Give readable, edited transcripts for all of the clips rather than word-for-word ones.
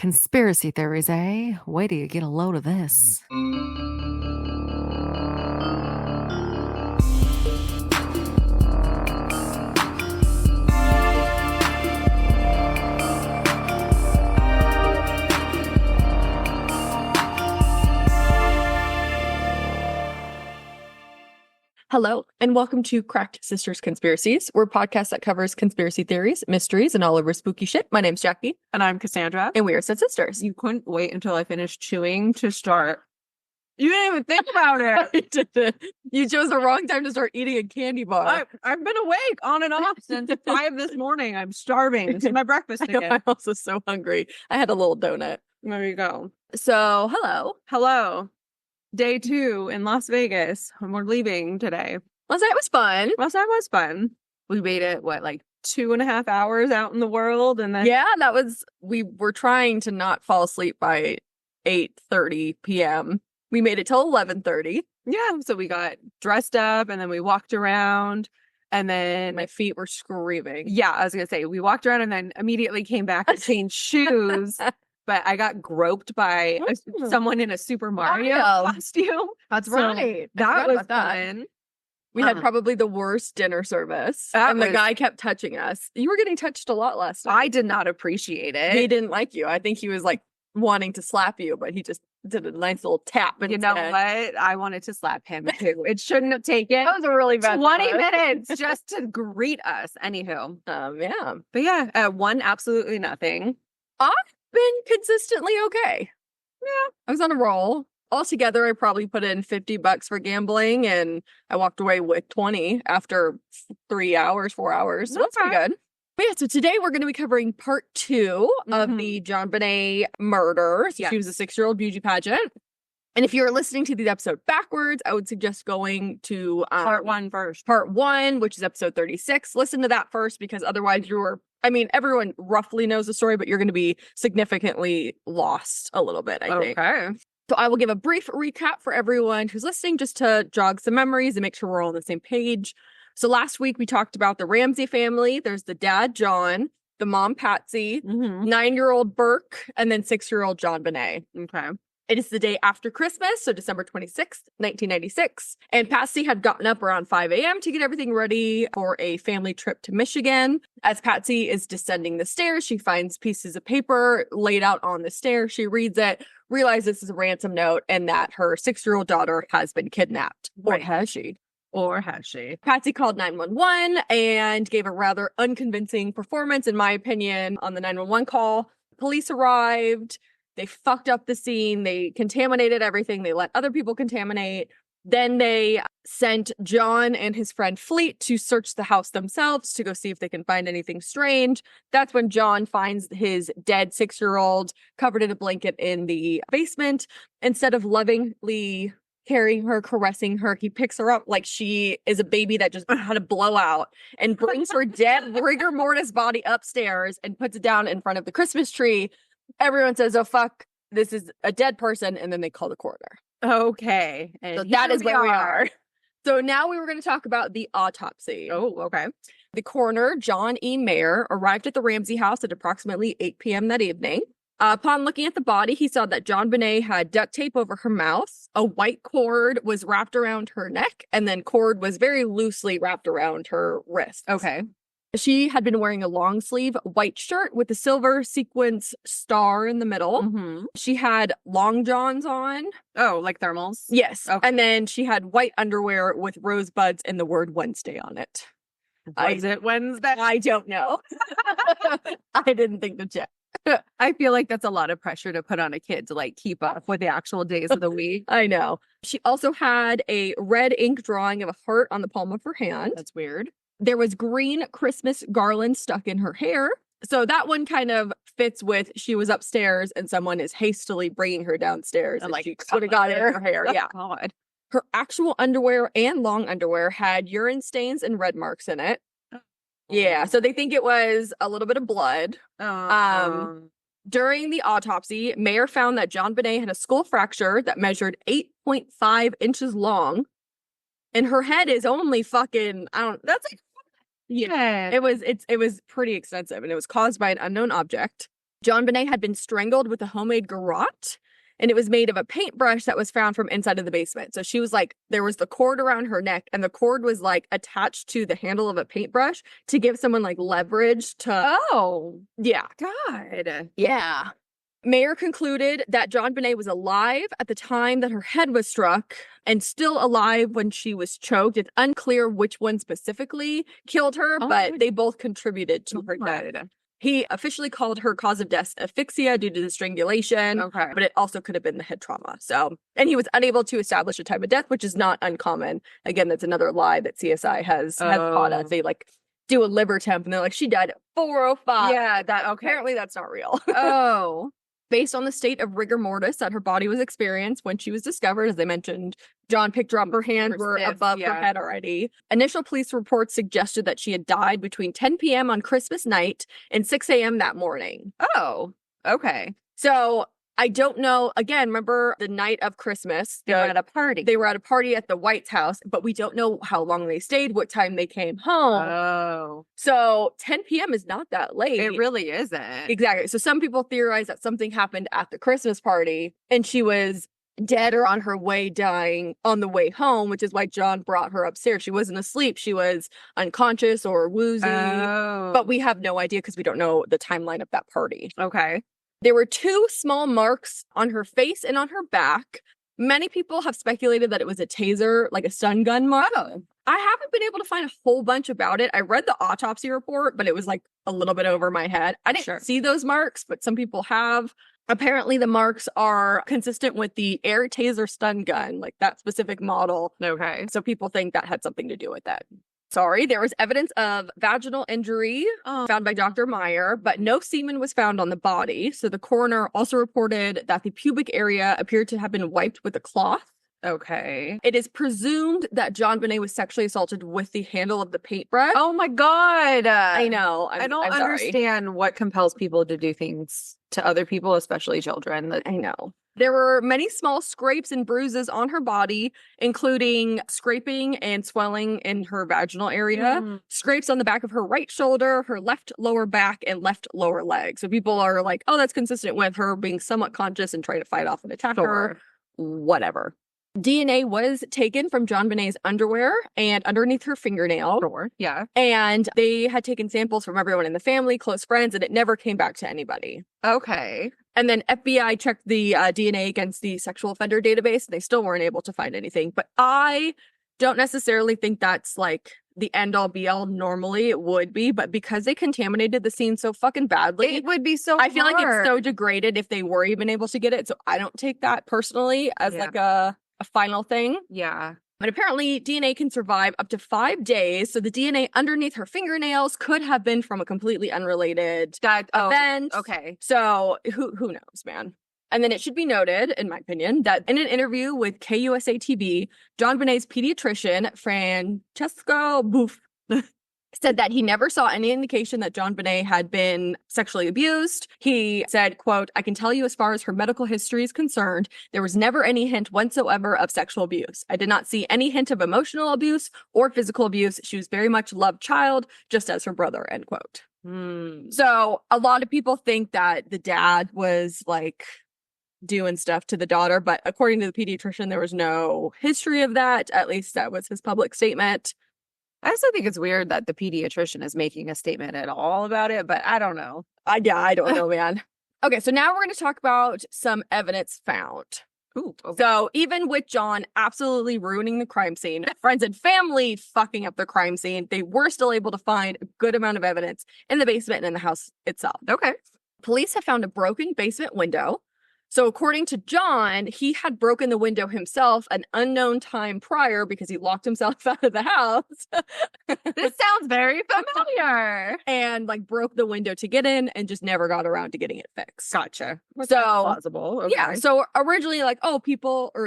Conspiracy theories, eh? Wait till you get a load of this. Hello, and welcome to Cracked Sisters Conspiracies. We're a podcast that covers conspiracy theories, mysteries, and all over spooky shit. My name's Jackie. And I'm Cassandra. And we are said sisters. You couldn't wait until I finished chewing to start. You didn't even think about it. I didn't. You chose the wrong time to start eating a candy bar. I've been awake on and off since 5 this morning. I'm starving. This is my breakfast again. I'm also so hungry. I had a little donut. There you go. So, hello. Hello. Day 2 in Las Vegas. And we're leaving today. Last night was fun. Last night was fun. We made it, like 2.5 hours out in the world? And then we were trying to not fall asleep by 8:30 p.m. We made it till 11:30. Yeah, so we got dressed up and then we walked around and then my feet were screaming. Yeah, I was going to say, we walked around and then immediately came back to change shoes. But I got groped by someone in a Super Mario costume. That's right. That was fun. We had probably the worst dinner service. The guy kept touching us. You were getting touched a lot last night. I did not appreciate it. He didn't like you. I think he was like wanting to slap you, but he just did a nice little tap. You know what? I wanted to slap him too. It shouldn't have taken that was a really bad 20 minutes just to greet us. Anywho. Yeah. But yeah, one absolutely nothing. I've been consistently okay. Yeah. I was on a roll. Altogether, I probably put in $50 for gambling and I walked away with 20 after 4 hours. So that's pretty good. But yeah, so today we're going to be covering part 2 of the JonBenét murder. So she was a 6-year-old beauty pageant. And if you're listening to the episode backwards, I would suggest going to part 1 first. Part 1, which is episode 36. Listen to that first because otherwise everyone roughly knows the story, but you're going to be significantly lost a little bit, I think. Okay. So I will give a brief recap for everyone who's listening just to jog some memories and make sure we're all on the same page. So last week we talked about the Ramsey family. There's the dad, John, the mom, Patsy, 9-year-old Burke, and then 6-year-old JonBenét. Okay. It is the day after Christmas, so December 26th, 1996. And Patsy had gotten up around 5 a.m. to get everything ready for a family trip to Michigan. As Patsy is descending the stairs, she finds pieces of paper laid out on the stairs. She reads it, realizes this is a ransom note, and that her 6-year-old daughter has been kidnapped. Or has she? Patsy called 911 and gave a rather unconvincing performance, in my opinion, on the 911 call. Police arrived. They fucked up the scene. They contaminated everything. They let other people contaminate. Then they sent John and his friend Fleet to search the house themselves to go see if they can find anything strange. That's when John finds his dead 6-year-old covered in a blanket in the basement. Instead of lovingly carrying her, caressing her, he picks her up like she is a baby that just had a blowout and brings her dead rigor mortis body upstairs and puts it down in front of the Christmas tree. Everyone says, oh, fuck, this is a dead person. And then they call the coroner. Okay. And so that is where we are. So now we were going to talk about the autopsy. Oh, okay. The coroner, John E. Mayer, arrived at the Ramsey house at approximately 8 p.m. that evening. Upon looking at the body, he saw that JonBenét had duct tape over her mouth. A white cord was wrapped around her neck, and then cord was very loosely wrapped around her wrist. Okay. She had been wearing a long sleeve white shirt with a silver sequence star in the middle. She had long johns on. Oh, like thermals? Yes. Okay. And then she had white underwear with rosebuds and the word Wednesday on it. Was it Wednesday? I don't know. I didn't think to check. I feel like that's a lot of pressure to put on a kid to keep up with the actual days of the week. I know. She also had a red ink drawing of a heart on the palm of her hand. That's weird. There was green Christmas garland stuck in her hair. So that one kind of fits with she was upstairs and someone is hastily bringing her downstairs and she would have got it in her hair. Oh, yeah. God. Her actual underwear and long underwear had urine stains and red marks in it. Yeah. So they think it was a little bit of blood. During the autopsy, Mayer found that JonBenét had a skull fracture that measured 8.5 inches long. And her head is only that's like, yeah. It was pretty extensive and it was caused by an unknown object. JonBenét had been strangled with a homemade garrote, and it was made of a paintbrush that was found from inside of the basement. So she was like, there was the cord around her neck, and the cord was like attached to the handle of a paintbrush to give someone like leverage to. Oh, yeah. God. Yeah. Mayer concluded that JonBenét was alive at the time that her head was struck and still alive when she was choked. It's unclear which one specifically killed her, but they both contributed to her death. He officially called her cause of death asphyxia due to the strangulation, but it also could have been the head trauma. So, and he was unable to establish a time of death, which is not uncommon. Again, that's another lie that CSI has caught us. They like do a liver temp and they're like, she died at 4:05. Yeah, Apparently that's not real. Oh. Based on the state of rigor mortis that her body was experienced when she was discovered, as I mentioned, John picked her up, her hands were above her head already. Initial police reports suggested that she had died between 10 p.m. on Christmas night and 6 a.m. that morning. Oh, okay. So I don't know. Again, remember the night of Christmas? They were at a party. They were at a party at the White's house, but we don't know how long they stayed, what time they came home. Oh. So 10 p.m. is not that late. It really isn't. Exactly. So some people theorize that something happened at the Christmas party and she was dead or on her way dying on the way home, which is why John brought her upstairs. She wasn't asleep. She was unconscious or woozy. Oh. But we have no idea because we don't know the timeline of that party. Okay. There were 2 small marks on her face and on her back. Many people have speculated that it was a taser, like a stun gun mark. Oh. I haven't been able to find a whole bunch about it. I read the autopsy report, but it was like a little bit over my head. I didn't see those marks, but some people have. Apparently, the marks are consistent with the air taser stun gun, like that specific model. Okay. So people think that had something to do with that. There was evidence of vaginal injury found by Dr. Meyer, but no semen was found on the body. So the coroner also reported that the pubic area appeared to have been wiped with a cloth. Okay. It is presumed that JonBenét was sexually assaulted with the handle of the paintbrush. Oh my God. I know. I don't I'm sorry. understand what compels people to do things to other people, especially children. I know. There were many small scrapes and bruises on her body, including scraping and swelling in her vaginal area, scrapes on the back of her right shoulder, her left lower back, and left lower leg. So people are like, oh, that's consistent with her being somewhat conscious and trying to fight off an attacker. Whatever. DNA was taken from JonBenét's underwear and underneath her fingernail. Yeah. And they had taken samples from everyone in the family, close friends, and it never came back to anybody. Okay. And then FBI checked the DNA against the sexual offender database, and they still weren't able to find anything. But I don't necessarily think that's like the end all be all. Normally it would be, but because they contaminated the scene so fucking badly, it would be so I feel like it's so degraded if they were even able to get it. So I don't take that personally as like a final thing. Yeah. But apparently DNA can survive up to 5 days. So the DNA underneath her fingernails could have been from a completely unrelated event. Okay. So who knows, man? And then it should be noted, in my opinion, that in an interview with KUSA TV, JonBenét's pediatrician, Francesco Buff, said that he never saw any indication that JonBenét had been sexually abused. He said, quote, I can tell you as far as her medical history is concerned, there was never any hint whatsoever of sexual abuse. I did not see any hint of emotional abuse or physical abuse. She was very much a loved child, just as her brother, end quote. So a lot of people think that the dad was like doing stuff to the daughter, but according to the pediatrician, there was no history of that. At least that was his public statement. I also think it's weird that the pediatrician is making a statement at all about it, but I don't know. I don't know, man. Okay, so now we're going to talk about some evidence found. Ooh, okay. So even with John absolutely ruining the crime scene, friends and family fucking up the crime scene, they were still able to find a good amount of evidence in the basement and in the house itself. Okay. Police have found a broken basement window. So according to John, he had broken the window himself an unknown time prior because he locked himself out of the house. This sounds very familiar. And like broke the window to get in and just never got around to getting it fixed. Gotcha. So plausible. Okay. Yeah. So originally like, oh,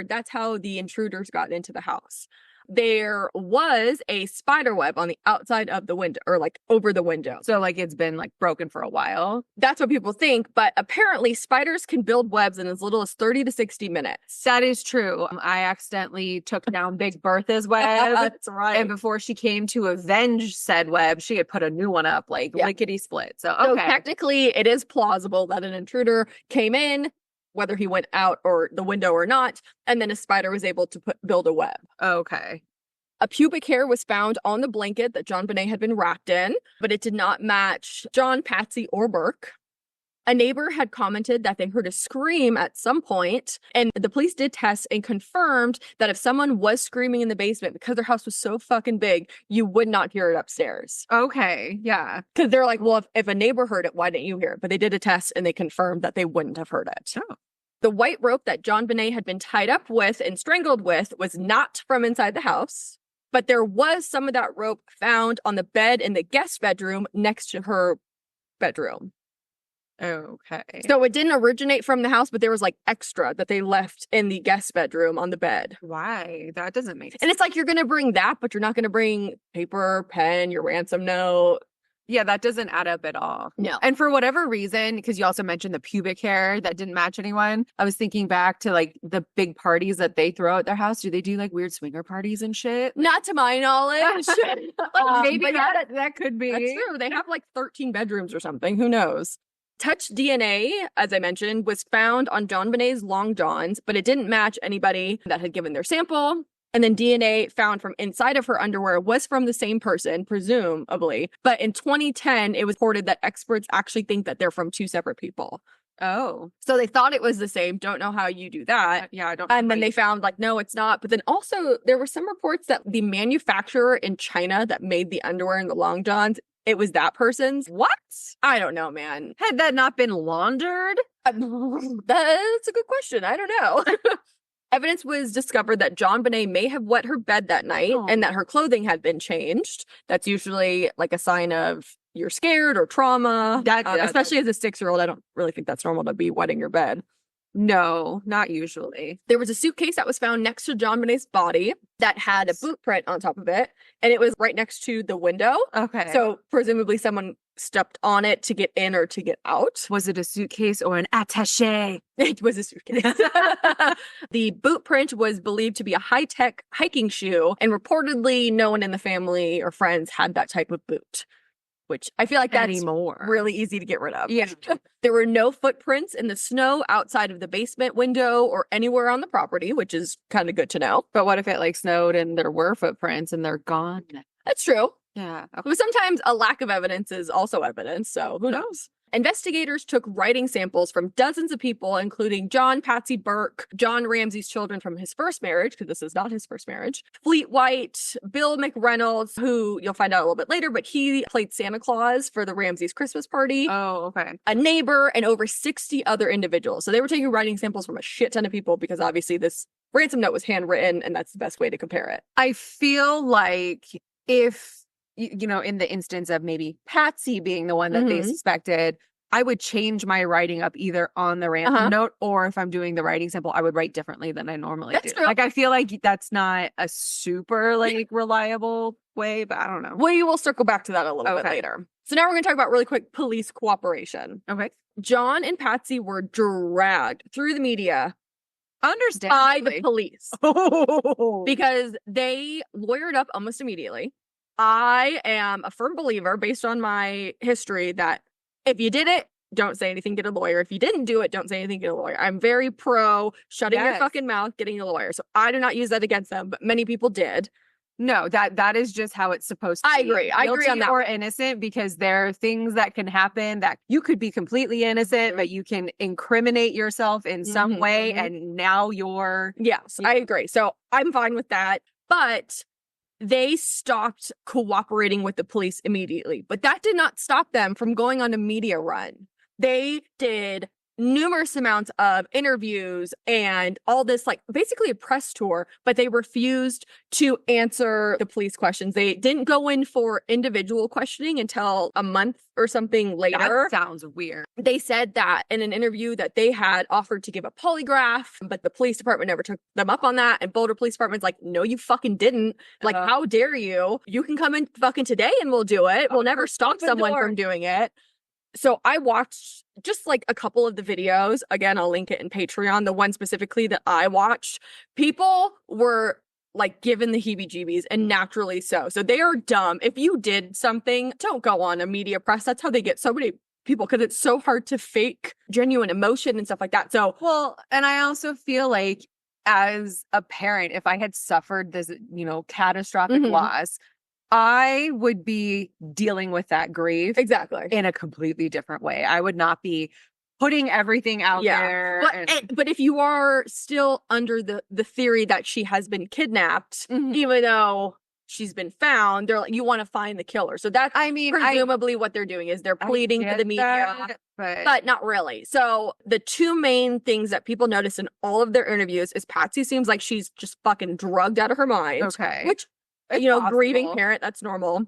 that's how the intruders got into the house. there was a spider web on the outside of the window, or like over the window. So like it's been like broken for a while. That's what people think, but apparently spiders can build webs in as little as 30 to 60 minutes. That is true. I accidentally took down Big Bertha's web. That's right. And before she came to avenge said web, she had put a new one up, like lickety split. So, okay. So technically, it is plausible that an intruder came in, whether he went out or the window or not, and then a spider was able to build a web. Okay. A pubic hair was found on the blanket that JonBenét had been wrapped in, but it did not match John, Patsy, or Burke. A neighbor had commented that they heard a scream at some point, and the police did test and confirmed that if someone was screaming in the basement, because their house was so fucking big, you would not hear it upstairs. Okay, yeah. Because they're like, well, if a neighbor heard it, why didn't you hear it? But they did a test and they confirmed that they wouldn't have heard it. Oh. The white rope that JonBenét had been tied up with and strangled with was not from inside the house, but there was some of that rope found on the bed in the guest bedroom next to her bedroom. Okay. So it didn't originate from the house, but there was like extra that they left in the guest bedroom on the bed. Why? That doesn't make sense. And it's like, you're going to bring that, but you're not going to bring paper, pen, your ransom note. Yeah, that doesn't add up at all. No. And for whatever reason, because you also mentioned the pubic hair that didn't match anyone, I was thinking back to like the big parties that they throw at their house. Do they do like weird swinger parties and shit? Not to my knowledge. Maybe but that could be. That's true. They have like 13 bedrooms or something. Who knows? Touch DNA, as I mentioned, was found on JonBenét's long johns, but it didn't match anybody that had given their sample. And then DNA found from inside of her underwear was from the same person, presumably. But in 2010, it was reported that experts actually think that they're from two separate people. Oh. So they thought it was the same. Don't know how you do that. Yeah, I don't. And then they found like, no, it's not. But then also there were some reports that the manufacturer in China that made the underwear and the long johns, it was that person's. What? I don't know, man. Had that not been laundered? That's a good question. I don't know. Evidence was discovered that JonBenét may have wet her bed that night and that her clothing had been changed. That's usually like a sign of you're scared or trauma. Especially as a 6-year-old, I don't really think that's normal to be wetting your bed. No, not usually. There was a suitcase that was found next to JonBenét's body that had a boot print on top of it, and it was right next to the window. Okay. So presumably someone stepped on it to get in or to get out. Was it a suitcase or an attaché? It was a suitcase. The boot print was believed to be a high-tech hiking shoe, and reportedly no one in the family or friends had that type of boot, which I feel like that's really easy to get rid of. Yeah. There were no footprints in the snow outside of the basement window or anywhere on the property, which is kind of good to know. But what if it like snowed and there were footprints and they're gone? That's true. Yeah. Okay. But sometimes a lack of evidence is also evidence, so who knows? Investigators took writing samples from dozens of people, including John, Patsy, Burke, John Ramsey's children from his first marriage, because this is not his first marriage, Fleet White, Bill McReynolds, who you'll find out a little bit later, but he played Santa Claus for the Ramsey's Christmas party. Oh, okay. A neighbor, and over 60 other individuals. So they were taking writing samples from a shit ton of people because obviously this ransom note was handwritten, and that's the best way to compare it. I feel like if you know, in the instance of maybe Patsy being the one that they suspected, I would change my writing up either on the ransom note, or if I'm doing the writing sample, I would write differently than I normally do. True. Like, I feel like that's not a super like reliable way, but I don't know. We will circle back to that a little bit later. So now we're going to talk about really quick police cooperation. Okay. John and Patsy were dragged through the media Understandably. by the police because they lawyered up almost immediately. I am a firm believer, based on my history, that if you did it, don't say anything, get a lawyer. If you didn't do it, don't say anything, get a lawyer. I'm very pro shutting your fucking mouth, getting a lawyer. So I do not use that against them, but many people did. No, that is just how it's supposed to be. I agree. I agree on that. Or innocent, because there are things that can happen that you could be completely innocent, but you can incriminate yourself in some way, and now you're... Yes, I agree. So I'm fine with that. But they stopped cooperating with the police immediately. But that did not stop them from going on a media run. They did numerous amounts of interviews and all this, like basically a press tour, but they refused to answer the police questions. They didn't go in for individual questioning until a month or something later. That sounds weird. They said that in an interview that they had offered to give a polygraph, but the police department never took them up on that. And Boulder Police Department's like, no, you fucking didn't. Like, how dare you? You can come in fucking today and we'll do it. We'll never stop someone from doing it. So I watched just like a couple of the videos. Again, I'll link it in Patreon. The one specifically that I watched, people were like given the heebie-jeebies, and naturally so. So they are dumb. If you did something, don't go on a media press. That's how they get so many people, because it's so hard to fake genuine emotion and stuff like that. So, well, and I also feel like as a parent, if I had suffered this, catastrophic loss, I would be dealing with that grief exactly in a completely different way. I would not be putting everything out there. But if you are still under the theory that she has been kidnapped, even though she's been found, they're like, you want to find the killer. So that's, presumably what they're doing is they're pleading to the media, but not really. So the two main things that people notice in all of their interviews is Patsy seems like she's just fucking drugged out of her mind. Okay. Which, grieving parent, that's normal.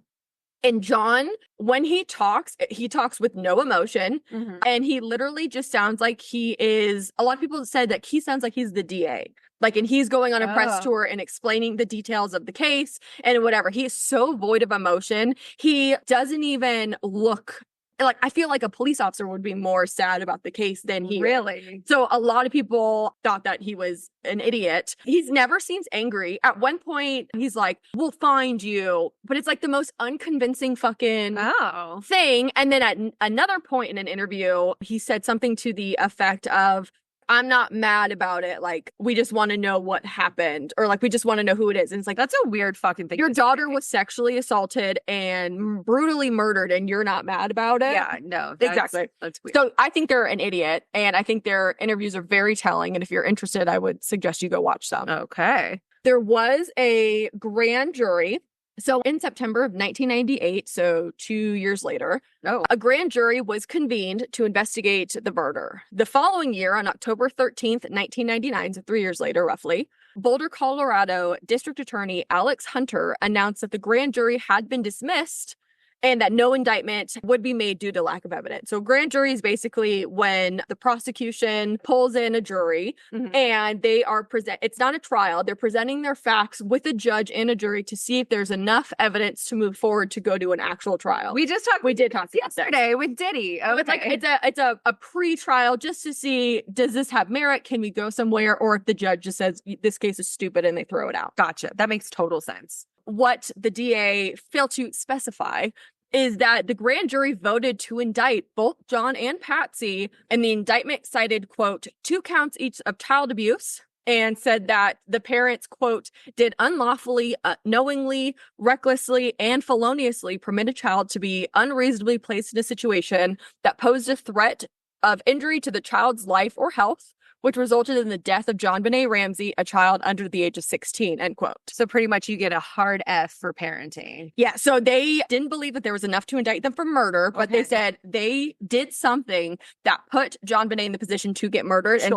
And John, when he talks with no emotion, and he literally just sounds like he is, a lot of people said that he sounds like he's the DA. Like, and he's going on a press tour and explaining the details of the case and whatever. He is so void of emotion. He doesn't even look like, I feel like a police officer would be more sad about the case than he really. So a lot of people thought that he was an idiot. He's never seems angry. At one point, he's like, we'll find you. But it's like the most unconvincing fucking thing. And then at another point in an interview, he said something to the effect of, I'm not mad about it. Like, we just want to know what happened, or like, we just want to know who it is. And it's like, that's a weird fucking thing. Your daughter was sexually assaulted and brutally murdered, and you're not mad about it? Yeah, no. Exactly. That's weird. So I think they're an idiot, and I think their interviews are very telling. And if you're interested, I would suggest you go watch some. Okay. There was a grand jury. So in September of 1998, so 2 years later, a grand jury was convened to investigate the murder. The following year, on October 13th, 1999, so 3 years later, roughly, Boulder, Colorado District Attorney Alex Hunter announced that the grand jury had been dismissed and that no indictment would be made due to lack of evidence. So grand jury is basically when the prosecution pulls in a jury and they are it's not a trial. They're presenting their facts with a judge and a jury to see if there's enough evidence to move forward to go to an actual trial. We did talk yesterday with Diddy. Okay. It's like it's a pre-trial just to see, does this have merit? Can we go somewhere? Or if the judge just says this case is stupid and they throw it out. Gotcha. That makes total sense. What the DA failed to specify is that the grand jury voted to indict both John and Patsy, and the indictment cited, quote, 2 counts each of child abuse, and said that the parents, quote, did unlawfully, knowingly, recklessly, and feloniously permit a child to be unreasonably placed in a situation that posed a threat of injury to the child's life or health, which resulted in the death of JonBenét Ramsey, a child under the age of 16, end quote. So pretty much you get a hard F for parenting. Yeah, so they didn't believe that there was enough to indict them for murder, but they said they did something that put JonBenét in the position to get murdered, and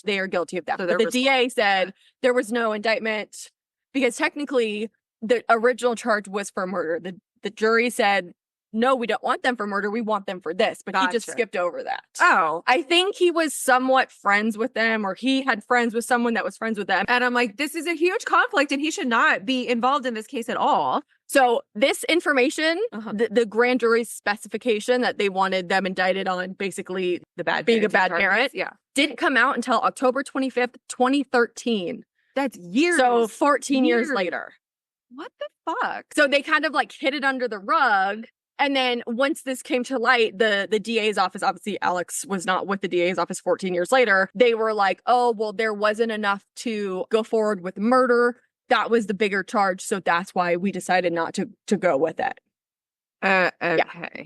they are guilty of that. So but the DA said there was no indictment because technically the original charge was for murder. The jury said, no, we don't want them for murder. We want them for this. But he just skipped over that. Oh. I think he was somewhat friends with them, or he had friends with someone that was friends with them. And I'm like, this is a huge conflict and he should not be involved in this case at all. So this information, the grand jury's specification that they wanted them indicted on basically being a bad parent, didn't come out until October 25th, 2013. That's years. So 14 years later. What the fuck? So they kind of like hid it under the rug. And then once this came to light, the DA's office, obviously Alex was not with the DA's office 14 years later. They were like, oh, well, there wasn't enough to go forward with murder. That was the bigger charge. So that's why we decided not to go with it. Okay. Yeah.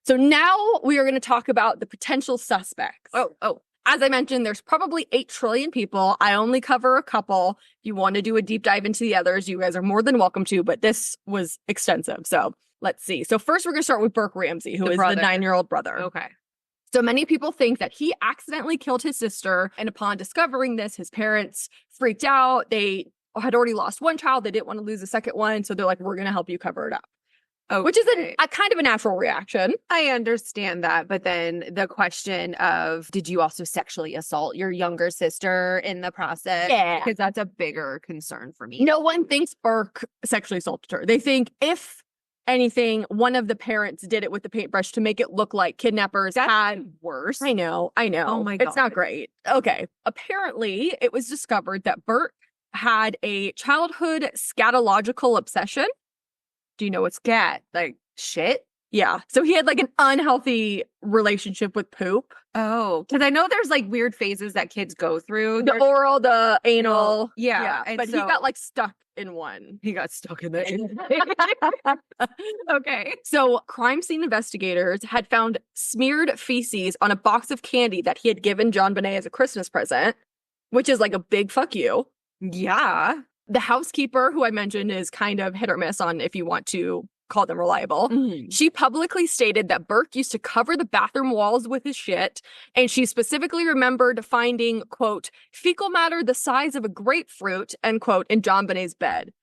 So now we are going to talk about the potential suspects. Oh. As I mentioned, there's probably 8 trillion people. I only cover a couple. If you want to do a deep dive into the others, you guys are more than welcome to, but this was extensive. So let's see. So first we're going to start with Burke Ramsey, who is the 9-year-old brother. Okay. So many people think that he accidentally killed his sister. And upon discovering this, his parents freaked out. They had already lost one child. They didn't want to lose the second one. So they're like, we're going to help you cover it up. Okay. Which is a kind of a natural reaction. I understand that. But then the question of, did you also sexually assault your younger sister in the process? Yeah. Because that's a bigger concern for me. No one thinks Burke sexually assaulted her. They think if anything, one of the parents did it with the paintbrush to make it look like kidnappers had worse. I know. Oh my God. It's not great. Okay. Apparently, it was discovered that Burke had a childhood scatological obsession. Do you know what scat? Like shit? Yeah. So he had like an unhealthy relationship with poop. Oh, because I know there's like weird phases that kids go through. The oral, the anal. Yeah. But he got like stuck in one. He got stuck in there. Okay. So crime scene investigators had found smeared feces on a box of candy that he had given JonBenét as a Christmas present, which is like a big fuck you. Yeah. The housekeeper, who I mentioned is kind of hit or miss on if you want to call them reliable. Mm-hmm. She publicly stated that Burke used to cover the bathroom walls with his shit, and she specifically remembered finding, quote, fecal matter the size of a grapefruit, end quote, in JonBenét's bed.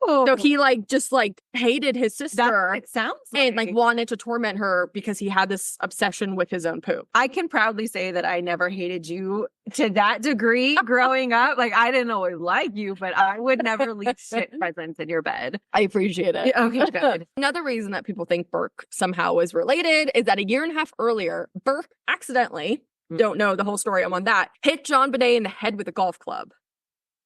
Oh. So he just hated his sister. It sounds and wanted to torment her because he had this obsession with his own poop. I can proudly say that I never hated you to that degree growing up. Like, I didn't always like you, but I would never leave shit presents in your bed. I appreciate it. Yeah, okay, good. Another reason that people think Burke somehow was related is that a year and a half earlier, Burke accidentally, don't know the whole story, I'm on that, hit JonBenét in the head with a golf club.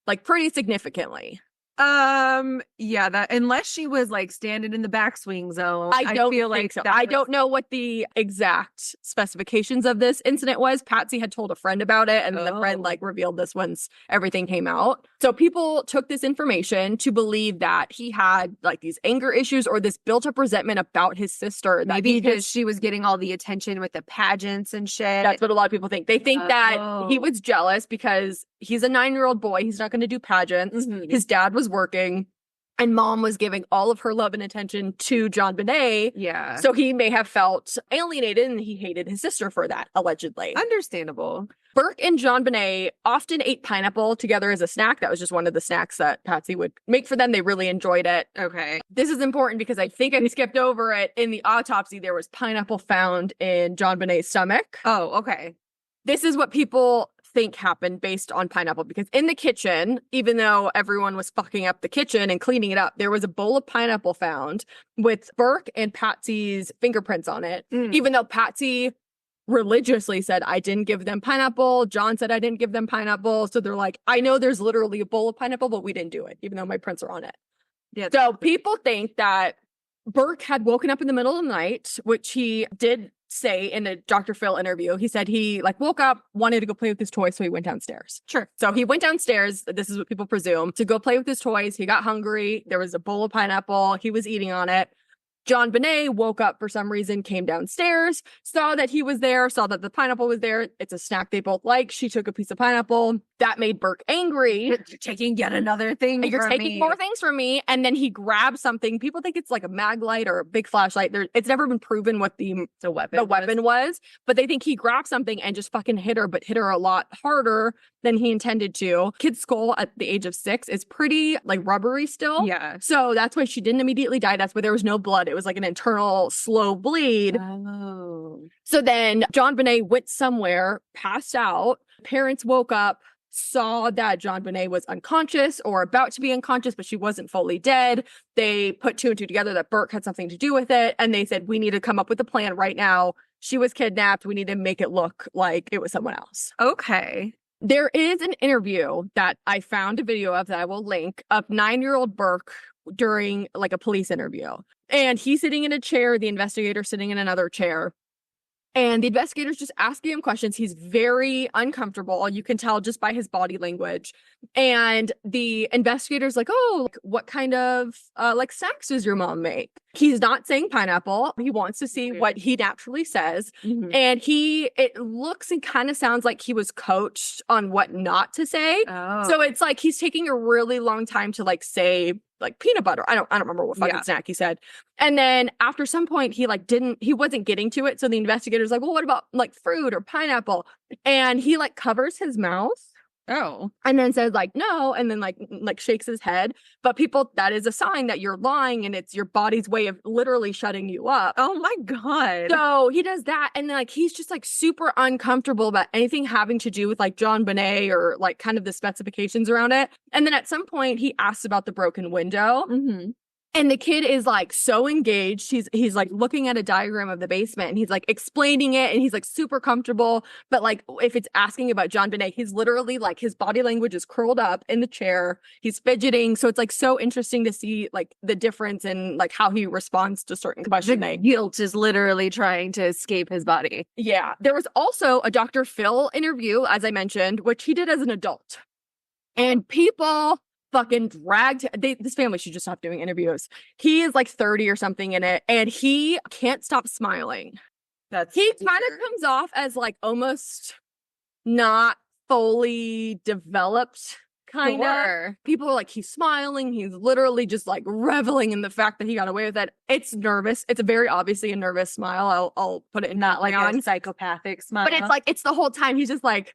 Like, pretty significantly. Yeah, that unless she was like standing in the backswing zone, I don't feel think like so. I don't know what the exact specifications of this incident was. Patsy had told a friend about it, and then the friend revealed this once everything came out. So people took this information to believe that he had like these anger issues or this built up resentment about his sister. Maybe because she was getting all the attention with the pageants and shit. That's what a lot of people think. They think that he was jealous because he's a 9-year-old boy. He's not going to do pageants. Mm-hmm. His dad was working and mom was giving all of her love and attention to JonBenét. Yeah. So he may have felt alienated and he hated his sister for that, allegedly. Understandable. Burke and JonBenét often ate pineapple together as a snack. That was just one of the snacks that Patsy would make for them. They really enjoyed it. Okay. This is important because I think I skipped over it. In the autopsy, there was pineapple found in JonBenét's stomach. Oh, okay. This is what people think happened based on pineapple, because in the kitchen, even though everyone was fucking up the kitchen and cleaning it up, there was a bowl of pineapple found with Burke and Patsy's fingerprints on it. Even though Patsy religiously said, I didn't give them pineapple. John said I didn't give them pineapple. So they're like, I know there's literally a bowl of pineapple, but we didn't do it, even though my prints are on it. Yeah. So people think that Burke had woken up in the middle of the night, which he did say in a Dr. Phil interview. He said he woke up, wanted to go play with his toys, so he went downstairs. Sure. So he went downstairs, this is what people presume, to go play with his toys. He got hungry. There was a bowl of pineapple. He was eating on it. JonBenét woke up for some reason, came downstairs, saw that he was there, saw that the pineapple was there. It's a snack they both like. She took a piece of pineapple. That made Burke angry. You're taking yet another thing You're from taking me. more things from me. And then he grabbed something. People think it's like a mag light or a big flashlight. It's never been proven what the weapon was. But they think he grabbed something and just fucking hit her, but hit her a lot harder than he intended to. Kid's skull at the age of 6 is pretty rubbery still. Yeah. So that's why she didn't immediately die. That's why there was no blood. It was like an internal slow bleed. Oh. So then JonBenét went somewhere, passed out. Parents woke up, saw that JonBenét was unconscious or about to be unconscious, but she wasn't fully dead. They put 2 and 2 together that Burke had something to do with it. And they said, we need to come up with a plan right now. She was kidnapped. We need to make it look like it was someone else. Okay. There is an interview that I found a video of that I will link of 9-year-old Burke during a police interview. And he's sitting in a chair, the investigator sitting in another chair. And the investigator's just asking him questions. He's very uncomfortable. You can tell just by his body language. And the investigator's like, oh, what kind of snacks does your mom make? He's not saying pineapple. He wants to see what he naturally says. Mm-hmm. And it looks and kind of sounds like he was coached on what not to say. Oh. So it's like he's taking a really long time to say like peanut butter. I don't remember what fucking snack he said. And then after some point, he wasn't getting to it. So the investigator's like, well, what about like fruit or pineapple? And he like covers his mouth. Oh. And then says like, no, and then like shakes his head. But people, that is a sign that you're lying and it's your body's way of literally shutting you up. Oh my God. So he does that. And then like, he's just like super uncomfortable about anything having to do with like JonBenét or like kind of the specifications around it. And then at some point he asks about the broken window. Mm-hmm. And the kid is like so engaged. He's like looking at a diagram of the basement and he's like explaining it and he's like super comfortable. But like if it's asking about JonBenét, he's literally like his body language is curled up in the chair. He's fidgeting. So it's like so interesting to see like the difference in like how he responds to certain questions. The guilt is literally trying to escape his body. Yeah. There was also a Dr. Phil interview, as I mentioned, which he did as an adult. And people fucking dragged this family should just stop doing interviews. He is like 30 or something in it and he can't stop smiling. He kind of comes off as like almost not fully developed kind of. People are like, he's smiling, he's literally just like reveling in the fact that he got away with it. It's nervous. It's a very obviously a nervous smile. I'll put it in not like on. a psychopathic smile. But it's like it's the whole time he's just like,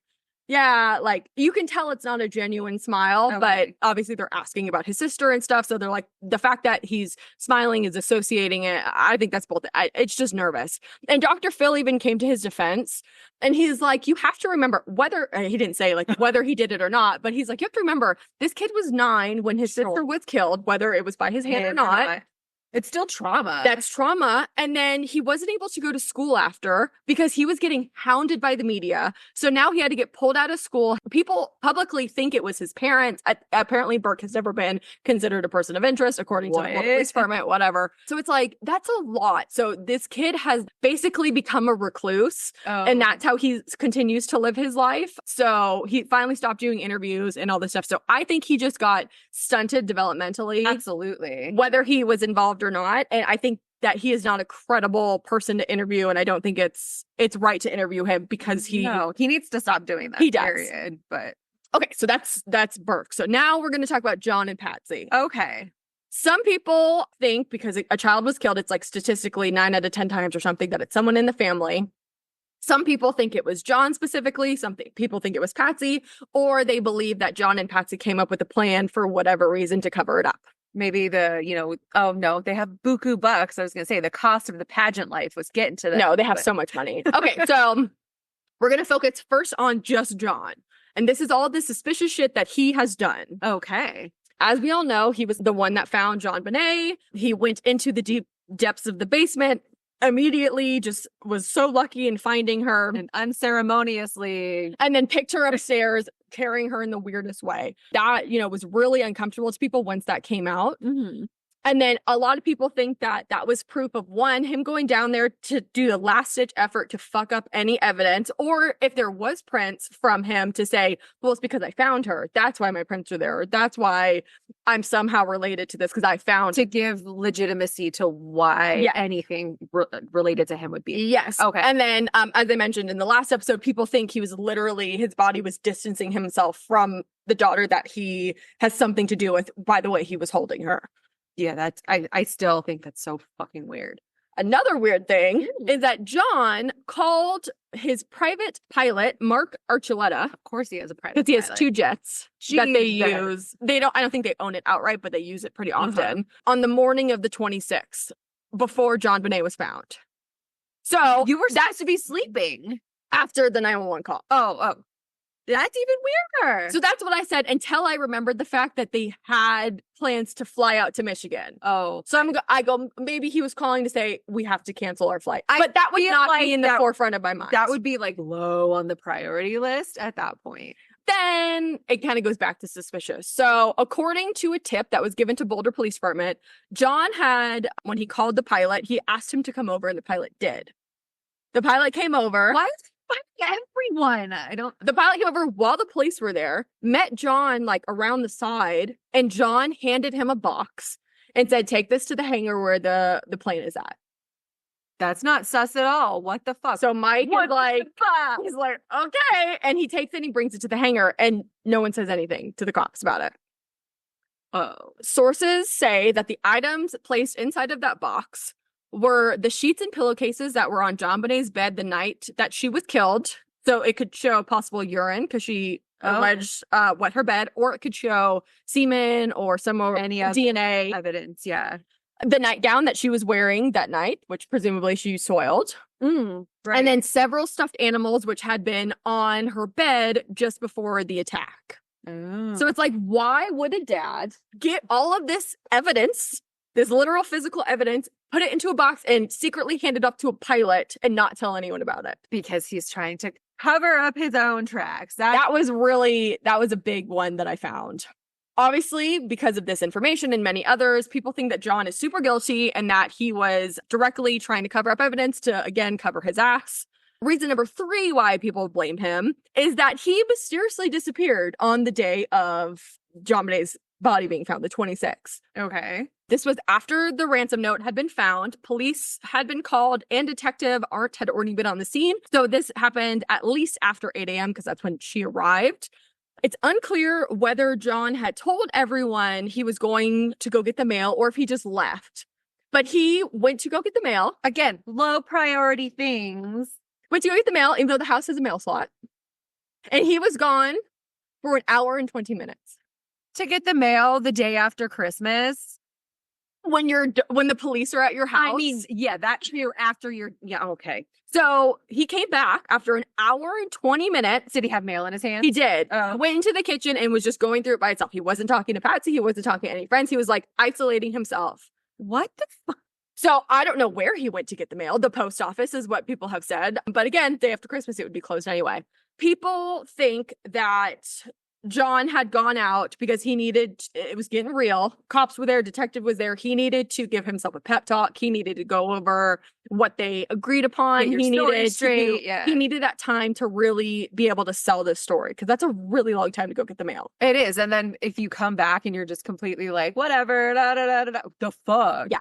yeah, like you can tell it's not a genuine smile, but obviously they're asking about his sister and stuff. So they're like, the fact that he's smiling is associating it. I think that's both. It's just nervous. And Dr. Phil even came to his defense and he's like, you have to remember whether he didn't say like whether he did it or not, but he's like, you have to remember this kid was 9 when his sister was killed, whether it was by his hand or not. It's still trauma. That's trauma. And then he wasn't able to go to school after because he was getting hounded by the media. So now he had to get pulled out of school. People publicly think it was his parents. Apparently, Burke has never been considered a person of interest, according to the police department, whatever. So it's like, that's a lot. So this kid has basically become a recluse. And that's how he continues to live his life. So he finally stopped doing interviews and all this stuff. So I think he just got stunted developmentally. Absolutely. Whether he was involved or not. And I think that he is not a credible person to interview. And I don't think it's right to interview him because he needs to stop doing that. He does. Period. But okay, so that's Burke. So now we're going to talk about John and Patsy. Okay. Some people think because a child was killed, it's like statistically 9 out of 10 times or something that it's someone in the family. Some people think it was John specifically. Some people think it was Patsy, or they believe that John and Patsy came up with a plan for whatever reason to cover it up. Maybe they have buku bucks. I was going to say the cost of the pageant life was getting to them. No, they have so much money. Okay, so we're going to focus first on just John. And this is all the suspicious shit that he has done. Okay. As we all know, he was the one that found JonBenét. He went into the deep depths of the basement, immediately just was so lucky in finding her. And unceremoniously. And then picked her upstairs, carrying her in the weirdest way. That, was really uncomfortable to people once that came out. Mm-hmm. And then a lot of people think that that was proof of him going down there to do the last ditch effort to fuck up any evidence. Or if there was prints from him to say, well, it's because I found her. That's why my prints are there. Or that's why I'm somehow related to this because I found to give legitimacy to why anything related to him would be. Yes. Okay. And then, as I mentioned in the last episode, people think he was literally, his body was distancing himself from the daughter that he has something to do with by the way he was holding her. Yeah, I still think that's so fucking weird. Another weird thing is that John called his private pilot, Mark Archuleta. Of course he has a private pilot. Because he has 2 jets that they use. I don't think they own it outright, but they use it pretty often. On the morning of the 26th, before JonBenét was found. So you were supposed to be sleeping. After the 911 call. Oh. That's even weirder. So that's what I said until I remembered the fact that they had plans to fly out to Michigan. Oh. So I go, maybe he was calling to say, we have to cancel our flight. But that would not be in the forefront of my mind. That would be like low on the priority list at that point. Then it kind of goes back to suspicious. So according to a tip that was given to Boulder Police Department, John had, when he called the pilot, he asked him to come over and the pilot did. The pilot came over. What? Everyone. The pilot came over while the police were there, met John like around the side, and John handed him a box and said, take this to the hangar where the plane is at. That's not sus at all. What the fuck? So Mike is like, he's like, okay. And he takes it and he brings it to the hangar and no one says anything to the cops about it. Oh. Sources say that the items placed inside of that box were the sheets and pillowcases that were on JonBenét's bed the night that she was killed. So it could show possible urine because she alleged wet her bed, or it could show semen or some Any DNA evidence. Yeah. The nightgown that she was wearing that night, which presumably she soiled. Right. And then several stuffed animals, which had been on her bed just before the attack. Oh. So it's like, why would a dad get all of this evidence, this literal physical evidence, put it into a box and secretly hand it up to a pilot and not tell anyone about it? Because he's trying to cover up his own tracks. That was a big one that I found. Obviously, because of this information and many others, people think that John is super guilty and that he was directly trying to cover up evidence to, again, cover his ass. Reason number 3 why people blame him is that he mysteriously disappeared on the day of JonBenét's body being found, the 26th. Okay. This was after the ransom note had been found. Police had been called and Detective Arndt had already been on the scene. So this happened at least after 8 a.m. because that's when she arrived. It's unclear whether John had told everyone he was going to go get the mail or if he just left. But he went to go get the mail. Again, low priority things. Went to go get the mail, even though the house has a mail slot. And he was gone for an hour and 20 minutes. To get the mail the day after Christmas. When the police are at your house. I mean, yeah, that's after you're, yeah, okay. So he came back after an hour and 20 minutes. Did he have mail in his hand? He did. Went into the kitchen and was just going through it by itself. He wasn't talking to Patsy. He wasn't talking to any friends. He was like isolating himself. What the fuck? So I don't know where he went to get the mail. The post office is what people have said. But again, day after Christmas, it would be closed anyway. People think that John had gone out because it was getting real. Cops were there, detective was there. He needed to give himself a pep talk. He needed to go over what they agreed upon. He needed that time to really be able to sell this story because that's a really long time to go get the mail. It is. And then if you come back and you're just completely like, whatever, the fuck. Yeah.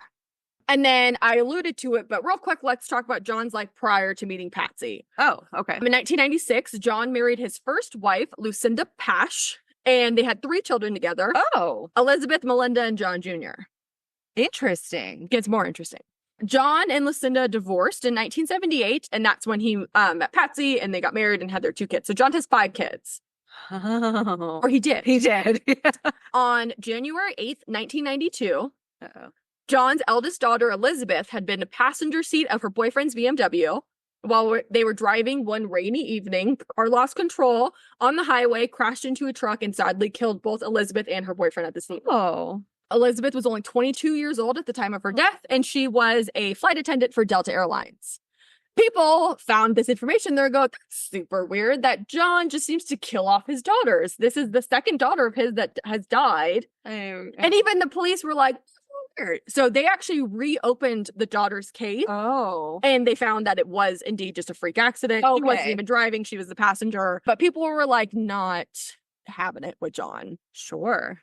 And then I alluded to it, but real quick, let's talk about John's life prior to meeting Patsy. Oh, okay. In 1996, John married his first wife, Lucinda Pash, and they had 3 children together. Oh. Elizabeth, Melinda, and John Jr. Interesting. Gets more interesting. John and Lucinda divorced in 1978, and that's when he met Patsy, and they got married and had their 2 kids. So John has 5 kids. Oh. Or he did. He did. On January 8th, 1992, Uh-oh. John's eldest daughter, Elizabeth, had been in the passenger seat of her boyfriend's BMW while they were driving one rainy evening. Car lost control on the highway, crashed into a truck, and sadly killed both Elizabeth and her boyfriend at the scene. Oh. Elizabeth was only 22 years old at the time of her death, and she was a flight attendant for Delta Airlines. People found this information. They're going, that's super weird that John just seems to kill off his daughters. This is the second daughter of his that has died. And even the police were like, weird. So they actually reopened the daughter's case. Oh. And they found that it was indeed just a freak accident. Okay. He wasn't even driving. She was the passenger. But people were like not having it with John. Sure.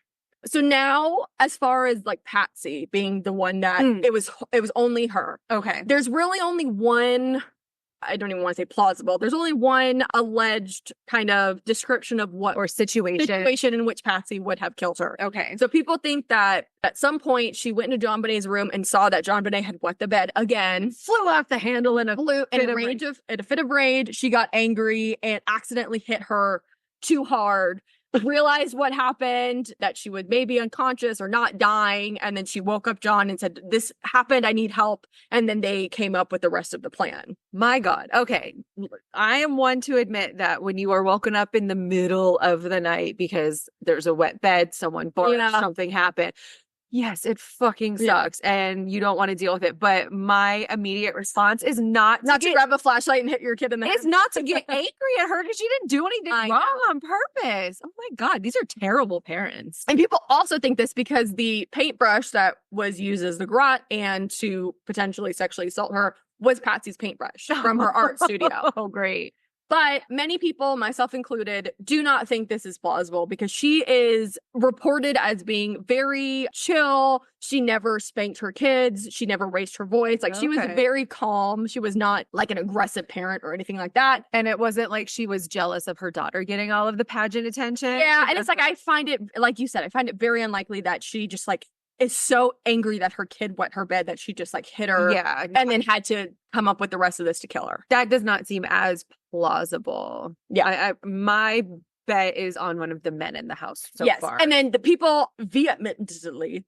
So now, as far as like Patsy being the one that it was only her. Okay. There's really only one, I don't even want to say plausible. There's only one alleged kind of description of what Or situation in which Patsy would have killed her. Okay. So people think that at some point she went into JonBenét's room and saw that JonBenet had wet the bed again. Flew off the handle in a fit of rage. She got angry and accidentally hit her too hard. Realized what happened, that she would maybe unconscious or not dying, and then she woke up John and said, this happened, I need help, and then they came up with the rest of the plan. My God. Okay. I am one to admit that when you are woken up in the middle of the night because there's a wet bed, someone barked, something happened. Yes, it fucking sucks and you don't want to deal with it. But my immediate response is not to grab a flashlight and hit your kid in the head. It's not to get angry at her because she didn't do anything wrong on purpose. Oh my God, these are terrible parents. And people also think this because the paintbrush that was used as the garrote and to potentially sexually assault her was Patsy's paintbrush from her art studio. Oh, great. But many people, myself included, do not think this is plausible because she is reported as being very chill. She never spanked her kids. She never raised her voice. Like, she was very calm. She was not like an aggressive parent or anything like that. And it wasn't like she was jealous of her daughter getting all of the pageant attention. Yeah. And it's like, I find it, like you said, I find it very unlikely that she just like is so angry that her kid wet her bed that she just like hit her and then had to come up with the rest of this to kill her. That does not seem as plausible. Yeah. My bet is on one of the men in the house so far. And then the people vehemently,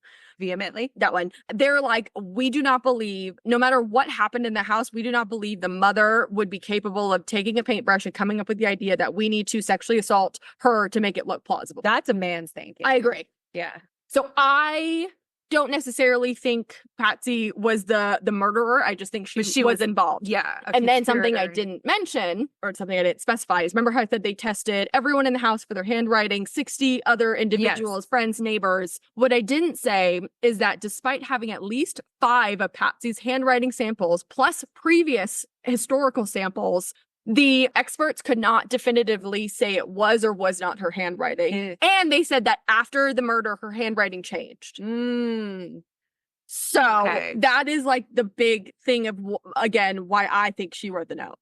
that one, they're like, we do not believe, no matter what happened in the house, we do not believe the mother would be capable of taking a paintbrush and coming up with the idea that we need to sexually assault her to make it look plausible. That's a man's thinking. I agree. Yeah. So I don't necessarily think Patsy was the murderer. I just think she was involved. Yeah. And then something I didn't mention, or something I didn't specify, is remember how I said they tested everyone in the house for their handwriting, 60 other individuals, friends, neighbors. What I didn't say is that despite having at least 5 of Patsy's handwriting samples, plus previous historical samples, the experts could not definitively say it was or was not her handwriting. And they said that after the murder, her handwriting changed. So that is like the big thing of, again, why I think she wrote the note.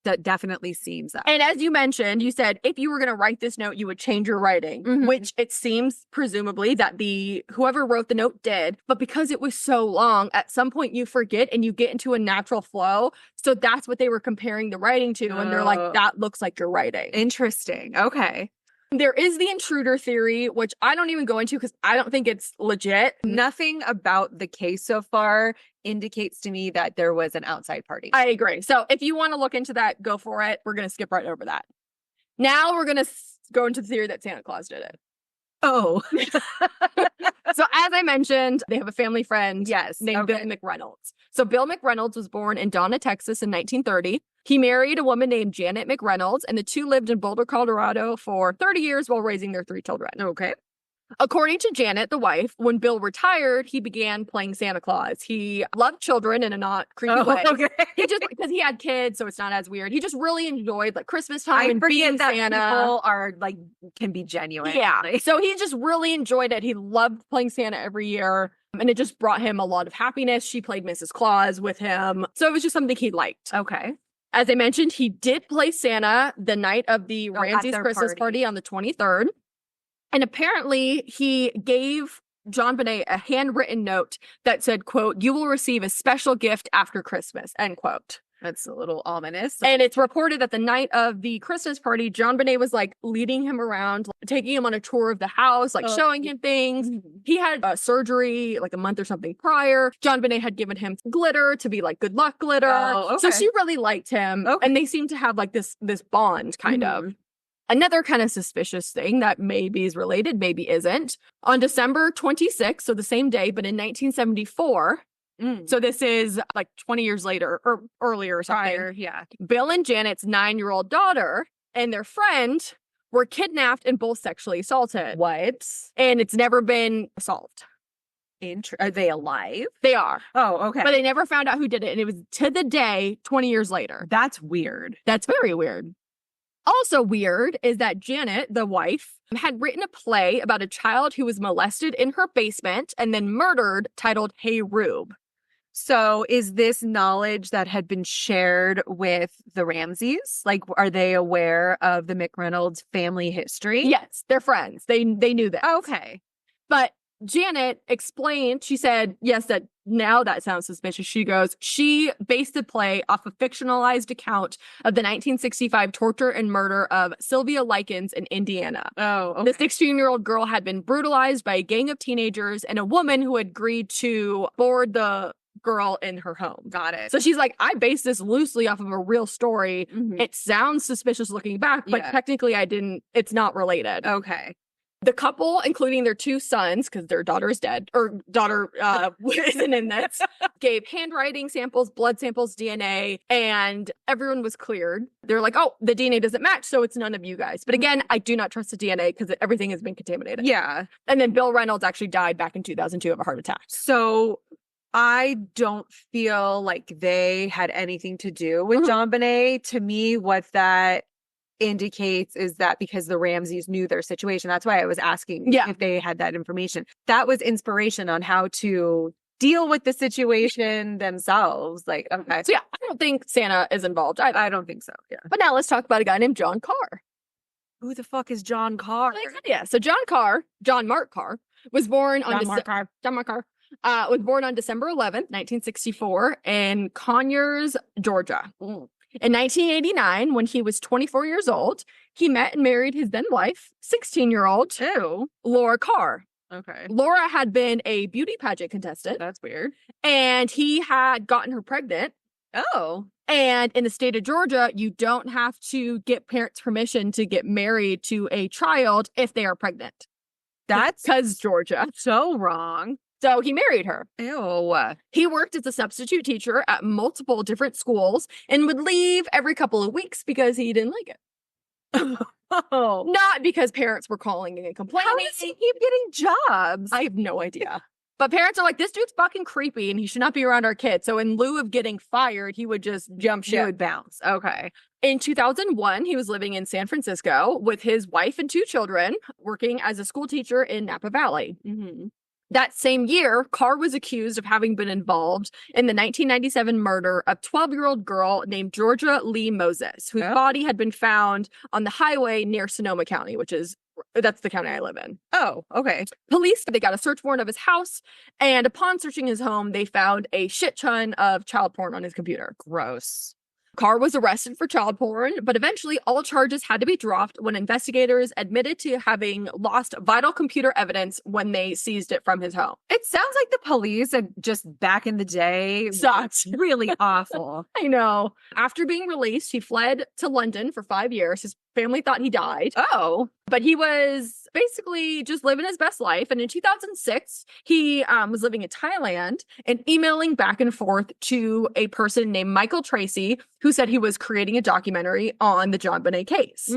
That definitely seems that. And as you mentioned, you said if you were going to write this note, you would change your writing, which it seems presumably that whoever wrote the note did. But because it was so long, at some point you forget and you get into a natural flow. So that's what they were comparing the writing to. And they're like, that looks like your writing. Interesting. Okay. There is the intruder theory, which I don't even go into because I don't think it's legit. Nothing about the case so far indicates to me that there was an outside party. I agree. So if you want to look into that, go for it. We're going to skip right over that. Now we're going to go into the theory that Santa Claus did it. Oh. So as I mentioned, they have a family friend named Bill McReynolds. So Bill McReynolds was born in Donna, Texas in 1930. He married a woman named Janet McReynolds, and the two lived in Boulder, Colorado for 30 years while raising their 3 children. Okay. According to Janet, the wife, when Bill retired, he began playing Santa Claus. He loved children in a not creepy way. Okay. He just, because he had kids, so it's not as weird. He just really enjoyed like Christmas time and being that Santa. People are like, can be genuine. Yeah. So he just really enjoyed it. He loved playing Santa every year. And it just brought him a lot of happiness. She played Mrs. Claus with him. So it was just something he liked. Okay. As I mentioned, he did play Santa the night of the Ramsey's Christmas party on the 23rd. And apparently he gave JonBenét a handwritten note that said, quote, "You will receive a special gift after Christmas," end quote. That's a little ominous. And it's reported that the night of the Christmas party, JonBenét was like leading him around, like, taking him on a tour of the house, like showing him things. He had surgery like a month or something prior. JonBenét had given him glitter to be like good luck glitter. Oh, okay. So she really liked him. Okay. And they seemed to have like this bond kind of. Another kind of suspicious thing that maybe is related, maybe isn't. On December 26th, so the same day, but in 1974, so this is like 20 years later or earlier or something. Prior, yeah. Bill and Janet's 9-year-old daughter and their friend were kidnapped and both sexually assaulted. What? And it's never been solved. Are they alive? They are. Oh, okay. But they never found out who did it. And it was to the day 20 years later. That's weird. That's very weird. Also weird is that Janet, the wife, had written a play about a child who was molested in her basement and then murdered titled Hey Rube. So is this knowledge that had been shared with the Ramseys? Like, are they aware of the McReynolds family history? Yes, they're friends. They knew this. Okay. But Janet explained, she said, yes, that now that sounds suspicious. She goes, she based the play off a fictionalized account of the 1965 torture and murder of Sylvia Likens in Indiana. Oh, okay. The 16-year-old girl had been brutalized by a gang of teenagers and a woman who had agreed to board the girl in her home. Got it. So she's like, I based this loosely off of a real story. It sounds suspicious looking back, but technically it's not related. Okay. The couple, including their 2 sons, because their daughter is dead, or daughter isn't in this, gave handwriting samples, blood samples, DNA, and everyone was cleared. They're like, oh, the DNA doesn't match, so it's none of you guys. But again, I do not trust the DNA because everything has been contaminated. Yeah. And then Bill Reynolds actually died back in 2002 of a heart attack. So I don't feel like they had anything to do with JonBenét. To me, what that indicates is that because the Ramseys knew their situation, that's why I was asking if they had that information. That was inspiration on how to deal with the situation themselves. Like, okay. So yeah, I don't think Santa is involved either. I don't think so. Yeah. But now let's talk about a guy named John Carr. Who the fuck is John Carr? Yeah. So John Mark Carr, was born on was born on December 11th, 1964 in Conyers, Georgia. In 1989, when he was 24 years old, he met and married his then wife, 16-year-old Laura Carr. Okay. Laura had been a beauty pageant contestant. That's weird. And he had gotten her pregnant. Oh. And in the state of Georgia, you don't have to get parents' permission to get married to a child if they are pregnant. That's because Georgia. So wrong. So he married her. Ew. He worked as a substitute teacher at multiple different schools and would leave every couple of weeks because he didn't like it. Oh. Not because parents were calling and complaining. How does he keep getting jobs? I have no idea. But parents are like, this dude's fucking creepy and he should not be around our kids. So in lieu of getting fired, he would just jump ship. He would bounce. Okay. In 2001, he was living in San Francisco with his wife and 2 children, working as a school teacher in Napa Valley. Mm-hmm. That same year, Carr was accused of having been involved in the 1997 murder of 12-year-old girl named Georgia Lee Moses, whose body had been found on the highway near Sonoma County, that's the county I live in. Oh, okay. Police, they got a search warrant of his house, and upon searching his home, they found a shit ton of child porn on his computer. Gross. Carr was arrested for child porn, but eventually all charges had to be dropped when investigators admitted to having lost vital computer evidence when they seized it from his home. It sounds like the police just back in the day sucked. Really awful. I know. After being released, he fled to London for 5 years. His family thought he died. Oh. But he was basically just living his best life. And in 2006, he was living in Thailand and emailing back and forth to a person named Michael Tracy, who said he was creating a documentary on the JonBenét case.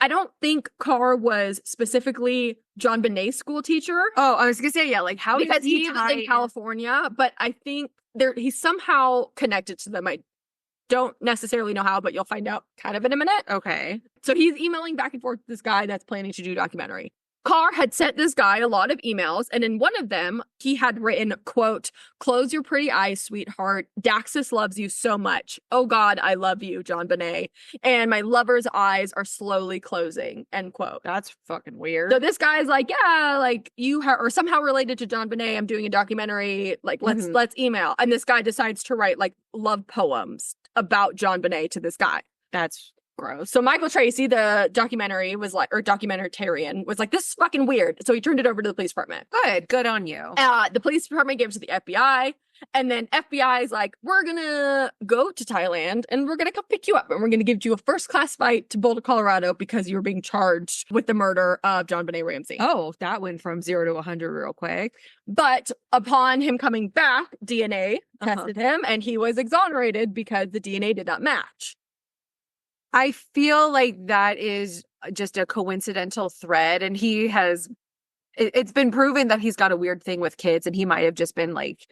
I don't think Carr was specifically JonBenét's school teacher. Oh, I was going to say, yeah, like how because he was in California, but I think he's somehow connected to them. I don't necessarily know how, but you'll find out kind of in a minute. Okay. So he's emailing back and forth with this guy that's planning to do a documentary. Carr had sent this guy a lot of emails, and in one of them, he had written, quote, "Close your pretty eyes, sweetheart. Daxus loves you so much. Oh God, I love you, JonBenét. And my lover's eyes are slowly closing," end quote. That's fucking weird. So this guy's like, yeah, like you are somehow related to JonBenét. I'm doing a documentary. Like, let's email. And this guy decides to write like love poems about JonBenét to this guy. That's gross. So Michael Tracy, the documentarian, was like, this is fucking weird. So he turned it over to the police department. Good on you. The police department gave it to the FBI. And then FBI is like, we're going to go to Thailand and we're going to come pick you up. And we're going to give you a first-class flight to Boulder, Colorado because you were being charged with the murder of JonBenét Ramsey. Oh, that went from 0 to 100 real quick. But upon him coming back, DNA tested him and he was exonerated because the DNA did not match. I feel like that is just a coincidental thread. And it's been proven that he's got a weird thing with kids and he might have just been like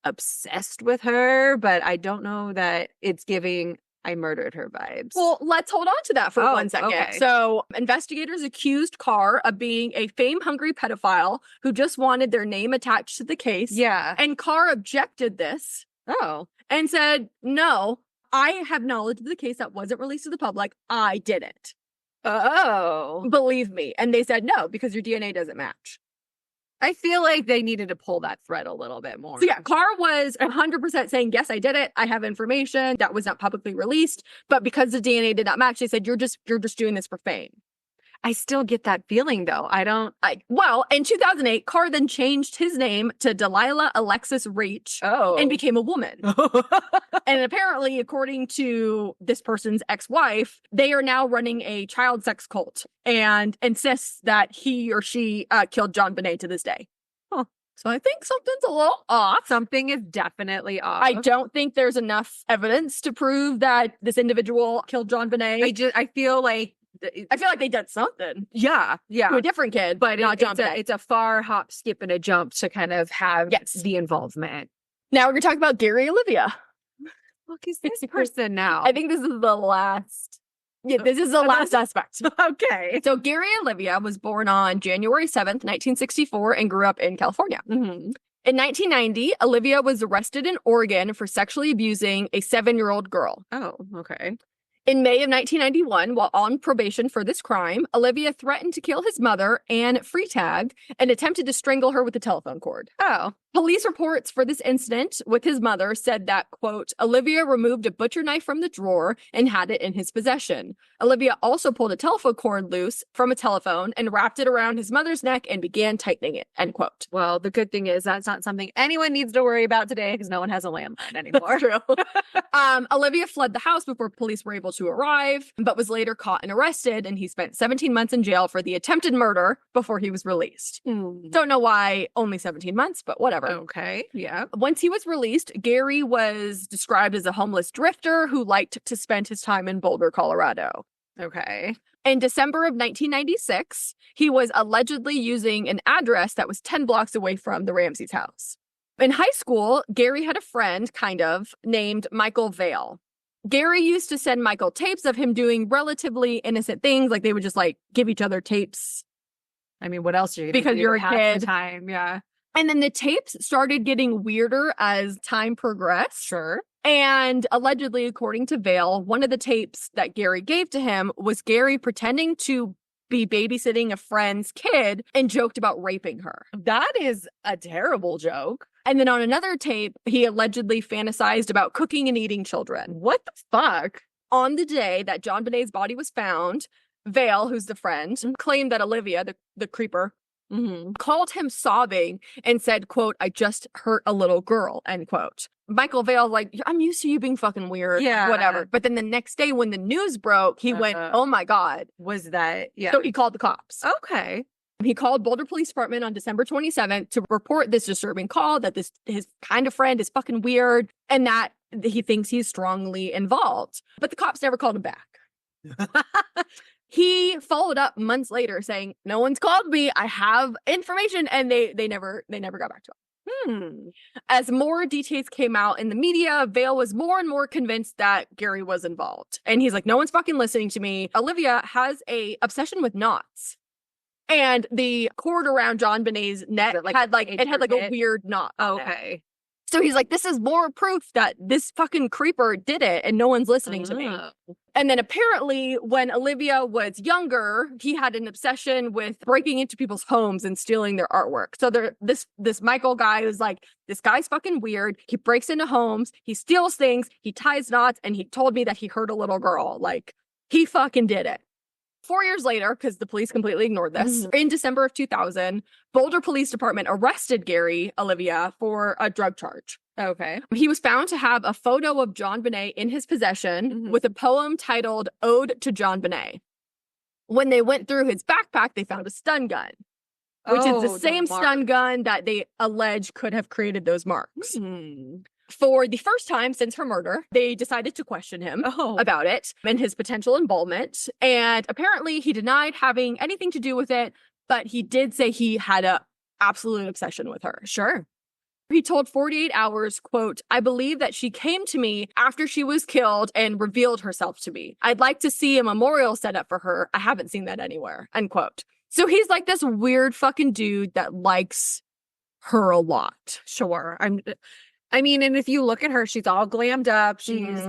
obsessed with her, but I don't know that it's giving I murdered her vibes. Well, let's hold on to that for 1 second. Okay. So investigators accused Carr of being a fame-hungry pedophile who just wanted their name attached to the case. Yeah. And Carr objected this. Oh. And said, no, I have knowledge of the case that wasn't released to the public. I didn't. Oh. Believe me. And they said, no, because your DNA doesn't match. I feel like they needed to pull that thread a little bit more. So yeah, Carr was 100% saying, yes, I did it. I have information that was not publicly released. But because the DNA did not match, they said, you're just doing this for fame. I still get that feeling though. Well, in 2008, Carr then changed his name to Delilah Alexis Reach and became a woman. And apparently, according to this person's ex-wife, they are now running a child sex cult and insists that he or she killed JonBenét to this day. Huh. So I think something's a little off. Something is definitely off. I don't think there's enough evidence to prove that this individual killed JonBenét. I feel like they did something. Yeah. To a different kid, but not JonBenét. It's a far hop, skip, and a jump to kind of have the involvement. Now we're going to talk about Gary Olivia. Look, is this person now? I think this is the last. Yeah, this is the last aspect. Okay. So Gary Olivia was born on January 7th, 1964, and grew up in California. Mm-hmm. In 1990, Olivia was arrested in Oregon for sexually abusing a 7-year-old girl. Oh, okay. In May of 1991, while on probation for this crime, Olivia threatened to kill his mother, Anne Freitag, and attempted to strangle her with a telephone cord. Oh. Police reports for this incident with his mother said that, quote, Olivia removed a butcher knife from the drawer and had it in his possession. Olivia also pulled a telephone cord loose from a telephone and wrapped it around his mother's neck and began tightening it, end quote. Well, the good thing is that's not something anyone needs to worry about today because no one has a landline anymore. True. Olivia fled the house before police were able to arrive, but was later caught and arrested, and he spent 17 months in jail for the attempted murder before he was released. Don't know why only 17 months, but whatever. Okay, yeah. Once he was released, Gary was described as a homeless drifter who liked to spend his time in Boulder, Colorado. Okay. In December of 1996, he was allegedly using an address that was 10 blocks away from the Ramseys' house. In high school, Gary had a friend, named Michael Vale. Gary used to send Michael tapes of him doing relatively innocent things, like they would just give each other tapes. I mean, what else are you Because do you're a half kid. the time, yeah. And then the tapes started getting weirder as time progressed. Sure. And allegedly, according to Vale, one of the tapes that Gary gave to him was Gary pretending to be babysitting a friend's kid and joked about raping her. That is a terrible joke. And then on another tape, he allegedly fantasized about cooking and eating children. What the fuck? On the day that JonBenét's body was found, Vale, who's the friend, claimed that Olivia, the creeper, called him sobbing and said, quote, I just hurt a little girl, end quote. Michael Vale's like, I'm used to you being fucking weird, whatever. But then the next day when the news broke, he went, oh my God. Was that, yeah. So he called the cops. Okay. He called Boulder Police Department on December 27th to report this disturbing call that his kind of friend is fucking weird and that he thinks he's strongly involved. But the cops never called him back. He followed up months later saying, no one's called me. I have information. And they never got back to him. As more details came out in the media, Vale was more and more convinced that Gary was involved. And he's like, no one's fucking listening to me. Olivia has a obsession with knots. And the cord around JonBenét's neck had a weird knot. Okay. So he's like, this is more proof that this fucking creeper did it and no one's listening to me. And then apparently when Olivia was younger, he had an obsession with breaking into people's homes and stealing their artwork. So this Michael guy was like, this guy's fucking weird. He breaks into homes, he steals things, he ties knots, and he told me that he hurt a little girl. Like, he fucking did it. 4 years later, because the police completely ignored this, in December of 2000, Boulder Police Department arrested Gary Olivia for a drug charge. Okay. He was found to have a photo of JonBenet in his possession with a poem titled Ode to JonBenet. When they went through his backpack, they found a stun gun, which is the same stun gun that they allege could have created those marks. For the first time since her murder, they decided to question him about it and his potential involvement. And apparently he denied having anything to do with it, but he did say he had an absolute obsession with her. Sure. He told 48 Hours, quote, I believe that she came to me after she was killed and revealed herself to me. I'd like to see a memorial set up for her. I haven't seen that anywhere, end quote. So he's like this weird fucking dude that likes her a lot. Sure. I mean, and if you look at her, she's all glammed up. She's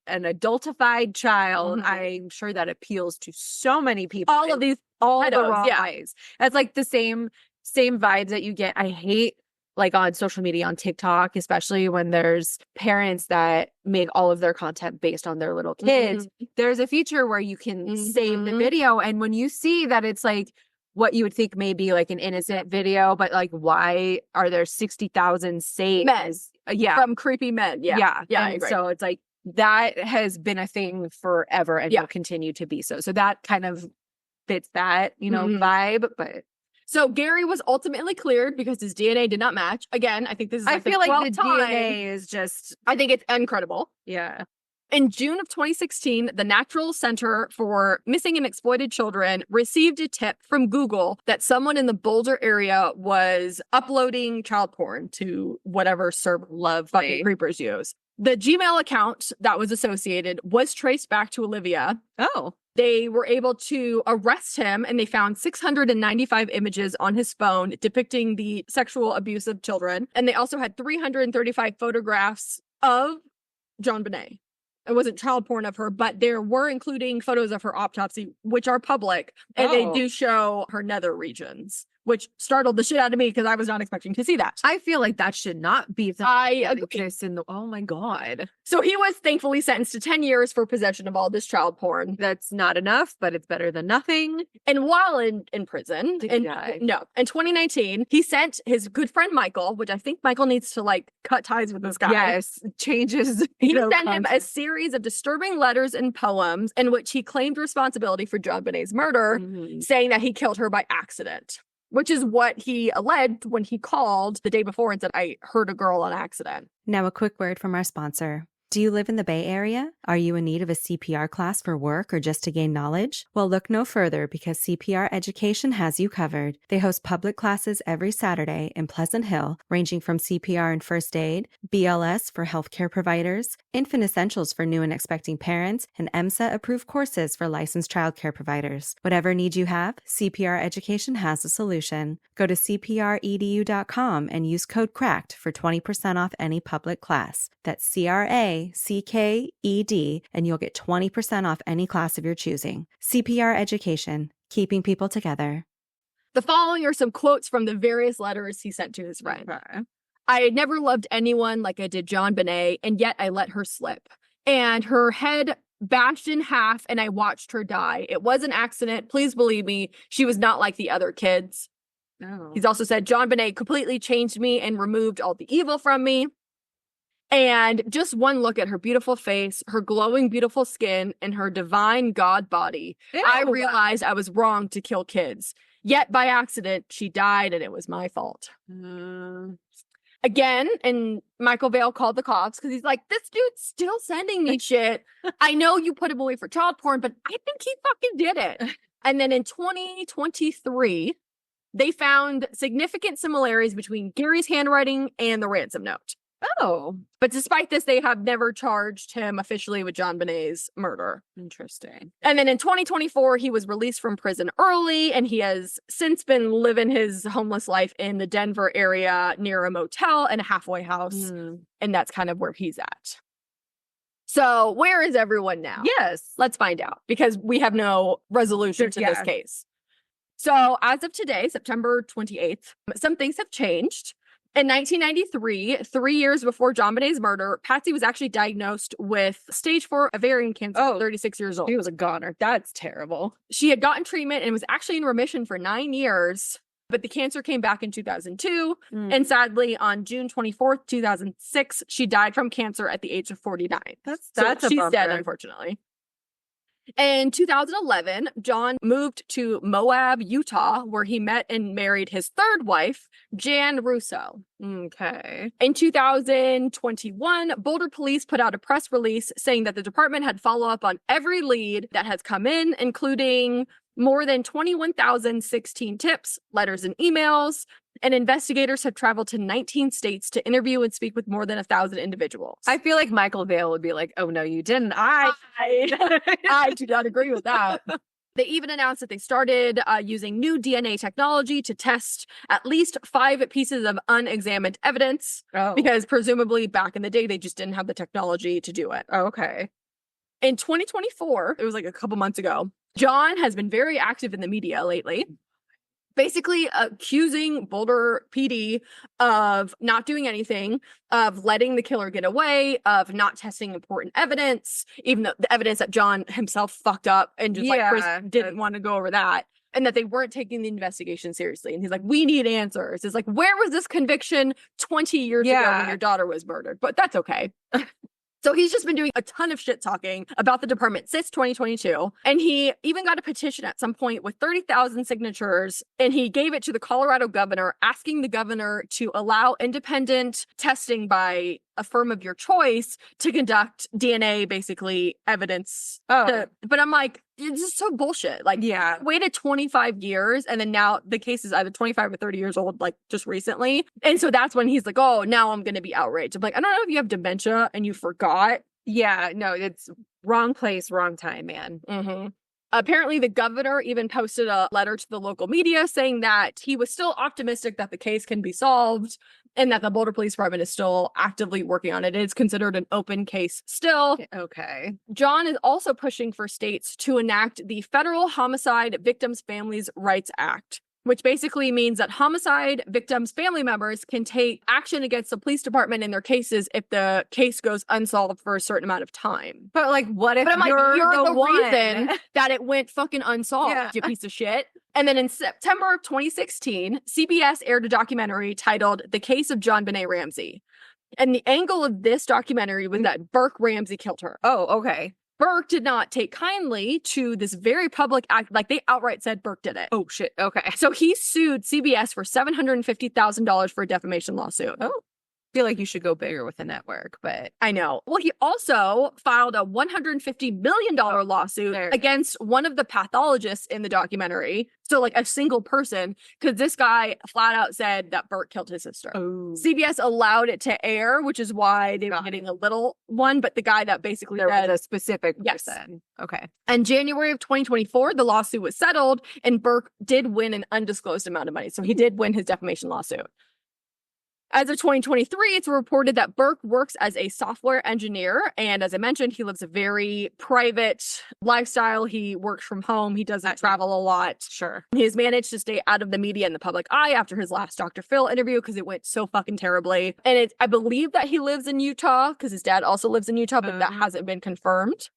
an adultified child. I'm sure that appeals to so many people. All the wrong ways. That's like the same vibes that you get. I hate like on social media, on TikTok, especially when there's parents that make all of their content based on their little kids. There's a feature where you can save the video. And when you see that it's like what you would think may be like an innocent video, but like, why are there 60,000 saves? Men. From creepy men. Yeah. I agree. So it's like, that has been a thing forever and will continue to be so. So that kind of fits that, vibe, but. So Gary was ultimately cleared because his DNA did not match. Again, I think this is I feel like the DNA is just. I think it's incredible. Yeah. In June of 2016, the Natural Center for Missing and Exploited Children received a tip from Google that someone in the Boulder area was uploading child porn to whatever server love fucking creepers use. The Gmail account that was associated was traced back to Olivia. Oh. They were able to arrest him, and they found 695 images on his phone depicting the sexual abuse of children. And they also had 335 photographs of JonBenét. It wasn't child porn of her, but there were including photos of her autopsy, which are public, and they do show her nether regions, which startled the shit out of me because I was not expecting to see that. I feel like that should not be the oh my God. So he was thankfully sentenced to 10 years for possession of all this child porn. That's not enough, but it's better than nothing. And while in prison, in 2019, he sent his good friend Michael, which I think Michael needs to like cut ties with this guy. Yes, changes. He sent him a series of disturbing letters and poems in which he claimed responsibility for JonBenét's murder, saying that he killed her by accident. Which is what he alleged when he called the day before and said, I hurt a girl on accident. Now, a quick word from our sponsor. Do you live in the Bay Area? Are you in need of a CPR class for work or just to gain knowledge? Well, look no further because CPR Education has you covered. They host public classes every Saturday in Pleasant Hill, ranging from CPR and first aid, BLS for healthcare providers, infant essentials for new and expecting parents, and EMSA-approved courses for licensed childcare providers. Whatever need you have, CPR Education has a solution. Go to cpredu.com and use code CRACKED for 20% off any public class. That's CRACKED, and you'll get 20% off any class of your choosing. CPR Education, keeping people together. The following are some quotes from the various letters he sent to his friend. I had never loved anyone like I did JonBenét, and yet I let her slip. And her head bashed in half, and I watched her die. It was an accident. Please believe me, she was not like the other kids. Oh. He's also said, JonBenét completely changed me and removed all the evil from me. And just one look at her beautiful face, her glowing, beautiful skin, and her divine God body, I realized I was wrong to kill kids. Yet by accident, she died, and it was my fault. Again, and Michael Vale called the cops because he's like, this dude's still sending me shit. I know you put him away for child porn, but I think he fucking did it. And then in 2023, they found significant similarities between Gary's handwriting and the ransom note. Oh. But despite this, they have never charged him officially with JonBenét's murder. Interesting. And then in 2024, he was released from prison early, and he has since been living his homeless life in the Denver area near a motel and a halfway house. And that's kind of where he's at. So where is everyone now? Yes. Let's find out, because we have no resolution to this case. So as of today, September 28th, some things have changed. In 1993, 3 years before JonBenét's murder, Patsy was actually diagnosed with stage 4 ovarian cancer at 36 years old. She was a goner. That's terrible. She had gotten treatment and was actually in remission for 9 years, but the cancer came back in 2002. And sadly, on June 24th, 2006, she died from cancer at the age of 49. That's she's a bummer. dead, unfortunately. In 2011, John moved to Moab, Utah, where he met and married his third wife, Jan Russo. Okay. In 2021, Boulder police put out a press release saying that the department had follow-up on every lead that has come in, including more than 21,016 tips, letters, and emails. And investigators have traveled to 19 states to interview and speak with more than 1,000 individuals. I feel like Michael Vale would be like, oh, no, you didn't. I do not agree with that. They even announced that they started using new DNA technology to test at least 5 pieces of unexamined evidence. Because presumably back in the day, they just didn't have the technology to do it. Okay. In 2024, it was like a couple months ago, John has been very active in the media lately, basically accusing Boulder PD of not doing anything, of letting the killer get away, of not testing important evidence, even though the evidence that John himself fucked up and just Chris didn't want to go over that, and that they weren't taking the investigation seriously. And he's like, we need answers. It's like, where was this conviction 20 years ago when your daughter was murdered? But that's okay. So he's just been doing a ton of shit talking about the department since 2022. And he even got a petition at some point with 30,000 signatures. And he gave it to the Colorado governor, asking the governor to allow independent testing by a firm of your choice to conduct DNA, basically, evidence. But I'm like, it's just so bullshit. Like, yeah, waited 25 years, and then now the case is either 25 or 30 years old, like, just recently. And so that's when he's like, oh, now I'm going to be outraged. I'm like, I don't know if you have dementia and you forgot. Yeah, no, it's wrong place, wrong time, man. Mm-hmm. Apparently, the governor even posted a letter to the local media saying that he was still optimistic that the case can be solved and that the Boulder Police Department is still actively working on it. It's considered an open case still. Okay. John is also pushing for states to enact the Federal Homicide Victims' Families' Rights Act, which basically means that homicide victims' family members can take action against the police department in their cases if the case goes unsolved for a certain amount of time. But like, what if But I'm like, you're the one reason that it went fucking unsolved, you piece of shit. And then in September of 2016, CBS aired a documentary titled The Case of JonBenét Ramsey. And the angle of this documentary was that Burke Ramsey killed her. Oh, okay. Burke did not take kindly to this very public act. Like, they outright said Burke did it. Oh, shit. Okay. So he sued CBS for $750,000 for a defamation lawsuit. Oh. I feel like you should go bigger with the network, but I know. Well, he also filed a $150 million lawsuit against one of the pathologists in the documentary. So, like, a single person, because this guy flat out said that Burke killed his sister. Oh. CBS allowed it to air, which is why they were getting a little one, but the guy that basically there said, was a specific yes. person. Okay. In January of 2024, the lawsuit was settled, and Burke did win an undisclosed amount of money. So he did win his defamation lawsuit. As of 2023, it's reported that Burke works as a software engineer. And as I mentioned, he lives a very private lifestyle. He works from home. He doesn't travel a lot. Sure. He's managed to stay out of the media and the public eye after his last Dr. Phil interview because it went so fucking terribly. And I believe that he lives in Utah because his dad also lives in Utah, but that hasn't been confirmed.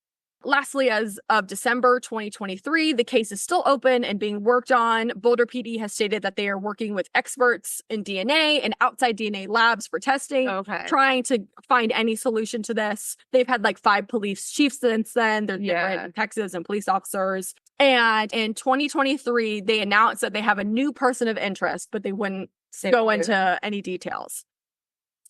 Lastly, as of December 2023, the case is still open and being worked on. Boulder PD has stated that they are working with experts in DNA and outside DNA labs for testing, trying to find any solution to this. They've had like 5 police chiefs since then. They're different Texas and police officers. And in 2023, they announced that they have a new person of interest, but they wouldn't go into any details.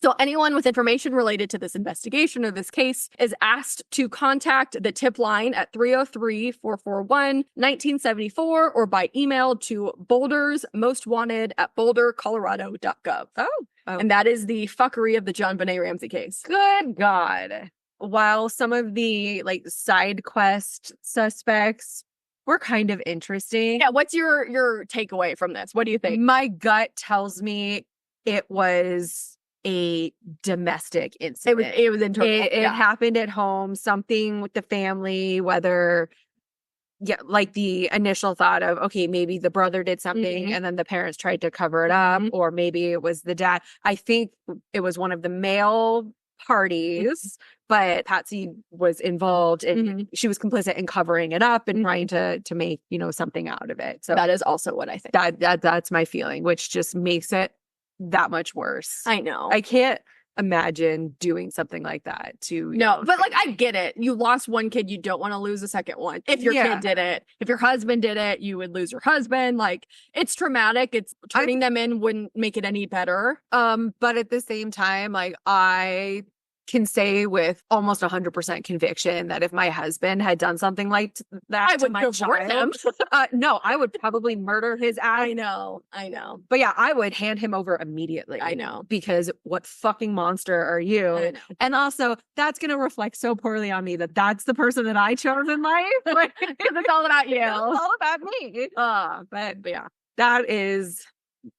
So anyone with information related to this investigation or this case is asked to contact the tip line at 303-441-1974 or by email to bouldersmostwanted@bouldercolorado.gov. Oh. And that is the fuckery of the JonBenét Ramsey case. Good God. While some of the like side quest suspects were kind of interesting. Yeah, what's your takeaway from this? What do you think? My gut tells me it was a domestic incident. It was internal. It happened at home, something with the family, whether, like the initial thought of, okay, maybe the brother did something and then the parents tried to cover it up, or maybe it was the dad. I think it was one of the male parties, but Patsy was involved and she was complicit in covering it up and trying to make, something out of it. So that is also what I think. That's my feeling, which just makes it that much worse. I know. I can't imagine doing something like that to but like I get it. You lost one kid, you don't want to lose a second one. If your kid did it, if your husband did it, you would lose your husband. Like, it's traumatic. It's turning them in wouldn't make it any better. But at the same time, like, I can say with almost 100% conviction that if my husband had done something like that, I would my child, no, I would probably murder his ass. I know. But yeah, I would hand him over immediately. I know. Because what fucking monster are you? And also, that's going to reflect so poorly on me that that's the person that I chose in life. Because it's all about you. It's all about me. But yeah, that is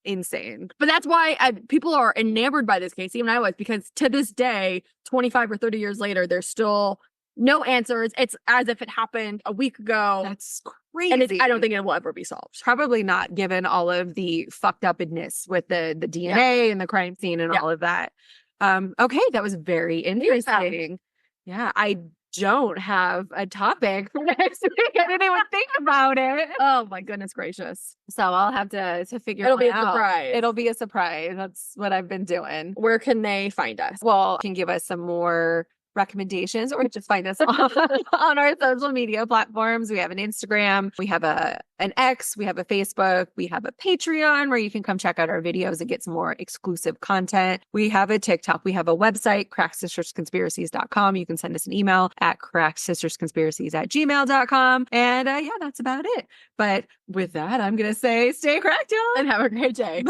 insane. But that's why people are enamored by this case, even I was, because to this day, 25 or 30 years later, there's still no answers. It's as if it happened a week ago. That's crazy. And I don't think it will ever be solved. Probably not, given all of the fucked upness with the DNA and the crime scene and all of that. Okay, that was very interesting. Yeah, I don't have a topic for next week. I didn't even think about it. Oh my goodness gracious. So I'll have to figure it out. It'll be a surprise. It'll be a surprise. That's what I've been doing. Where can they find us? Well, can give us some more recommendations, or just find us on our social media platforms. We have an Instagram, we have an X, we have a Facebook, we have a Patreon where you can come check out our videos and get some more exclusive content. We have a TikTok, we have a website, crackssistersconspiracies.com. You can send us an email at crackssistersconspiracies@gmail.com. And yeah, that's about it. But with that, I'm going to say stay cracked, y'all. And have a great day.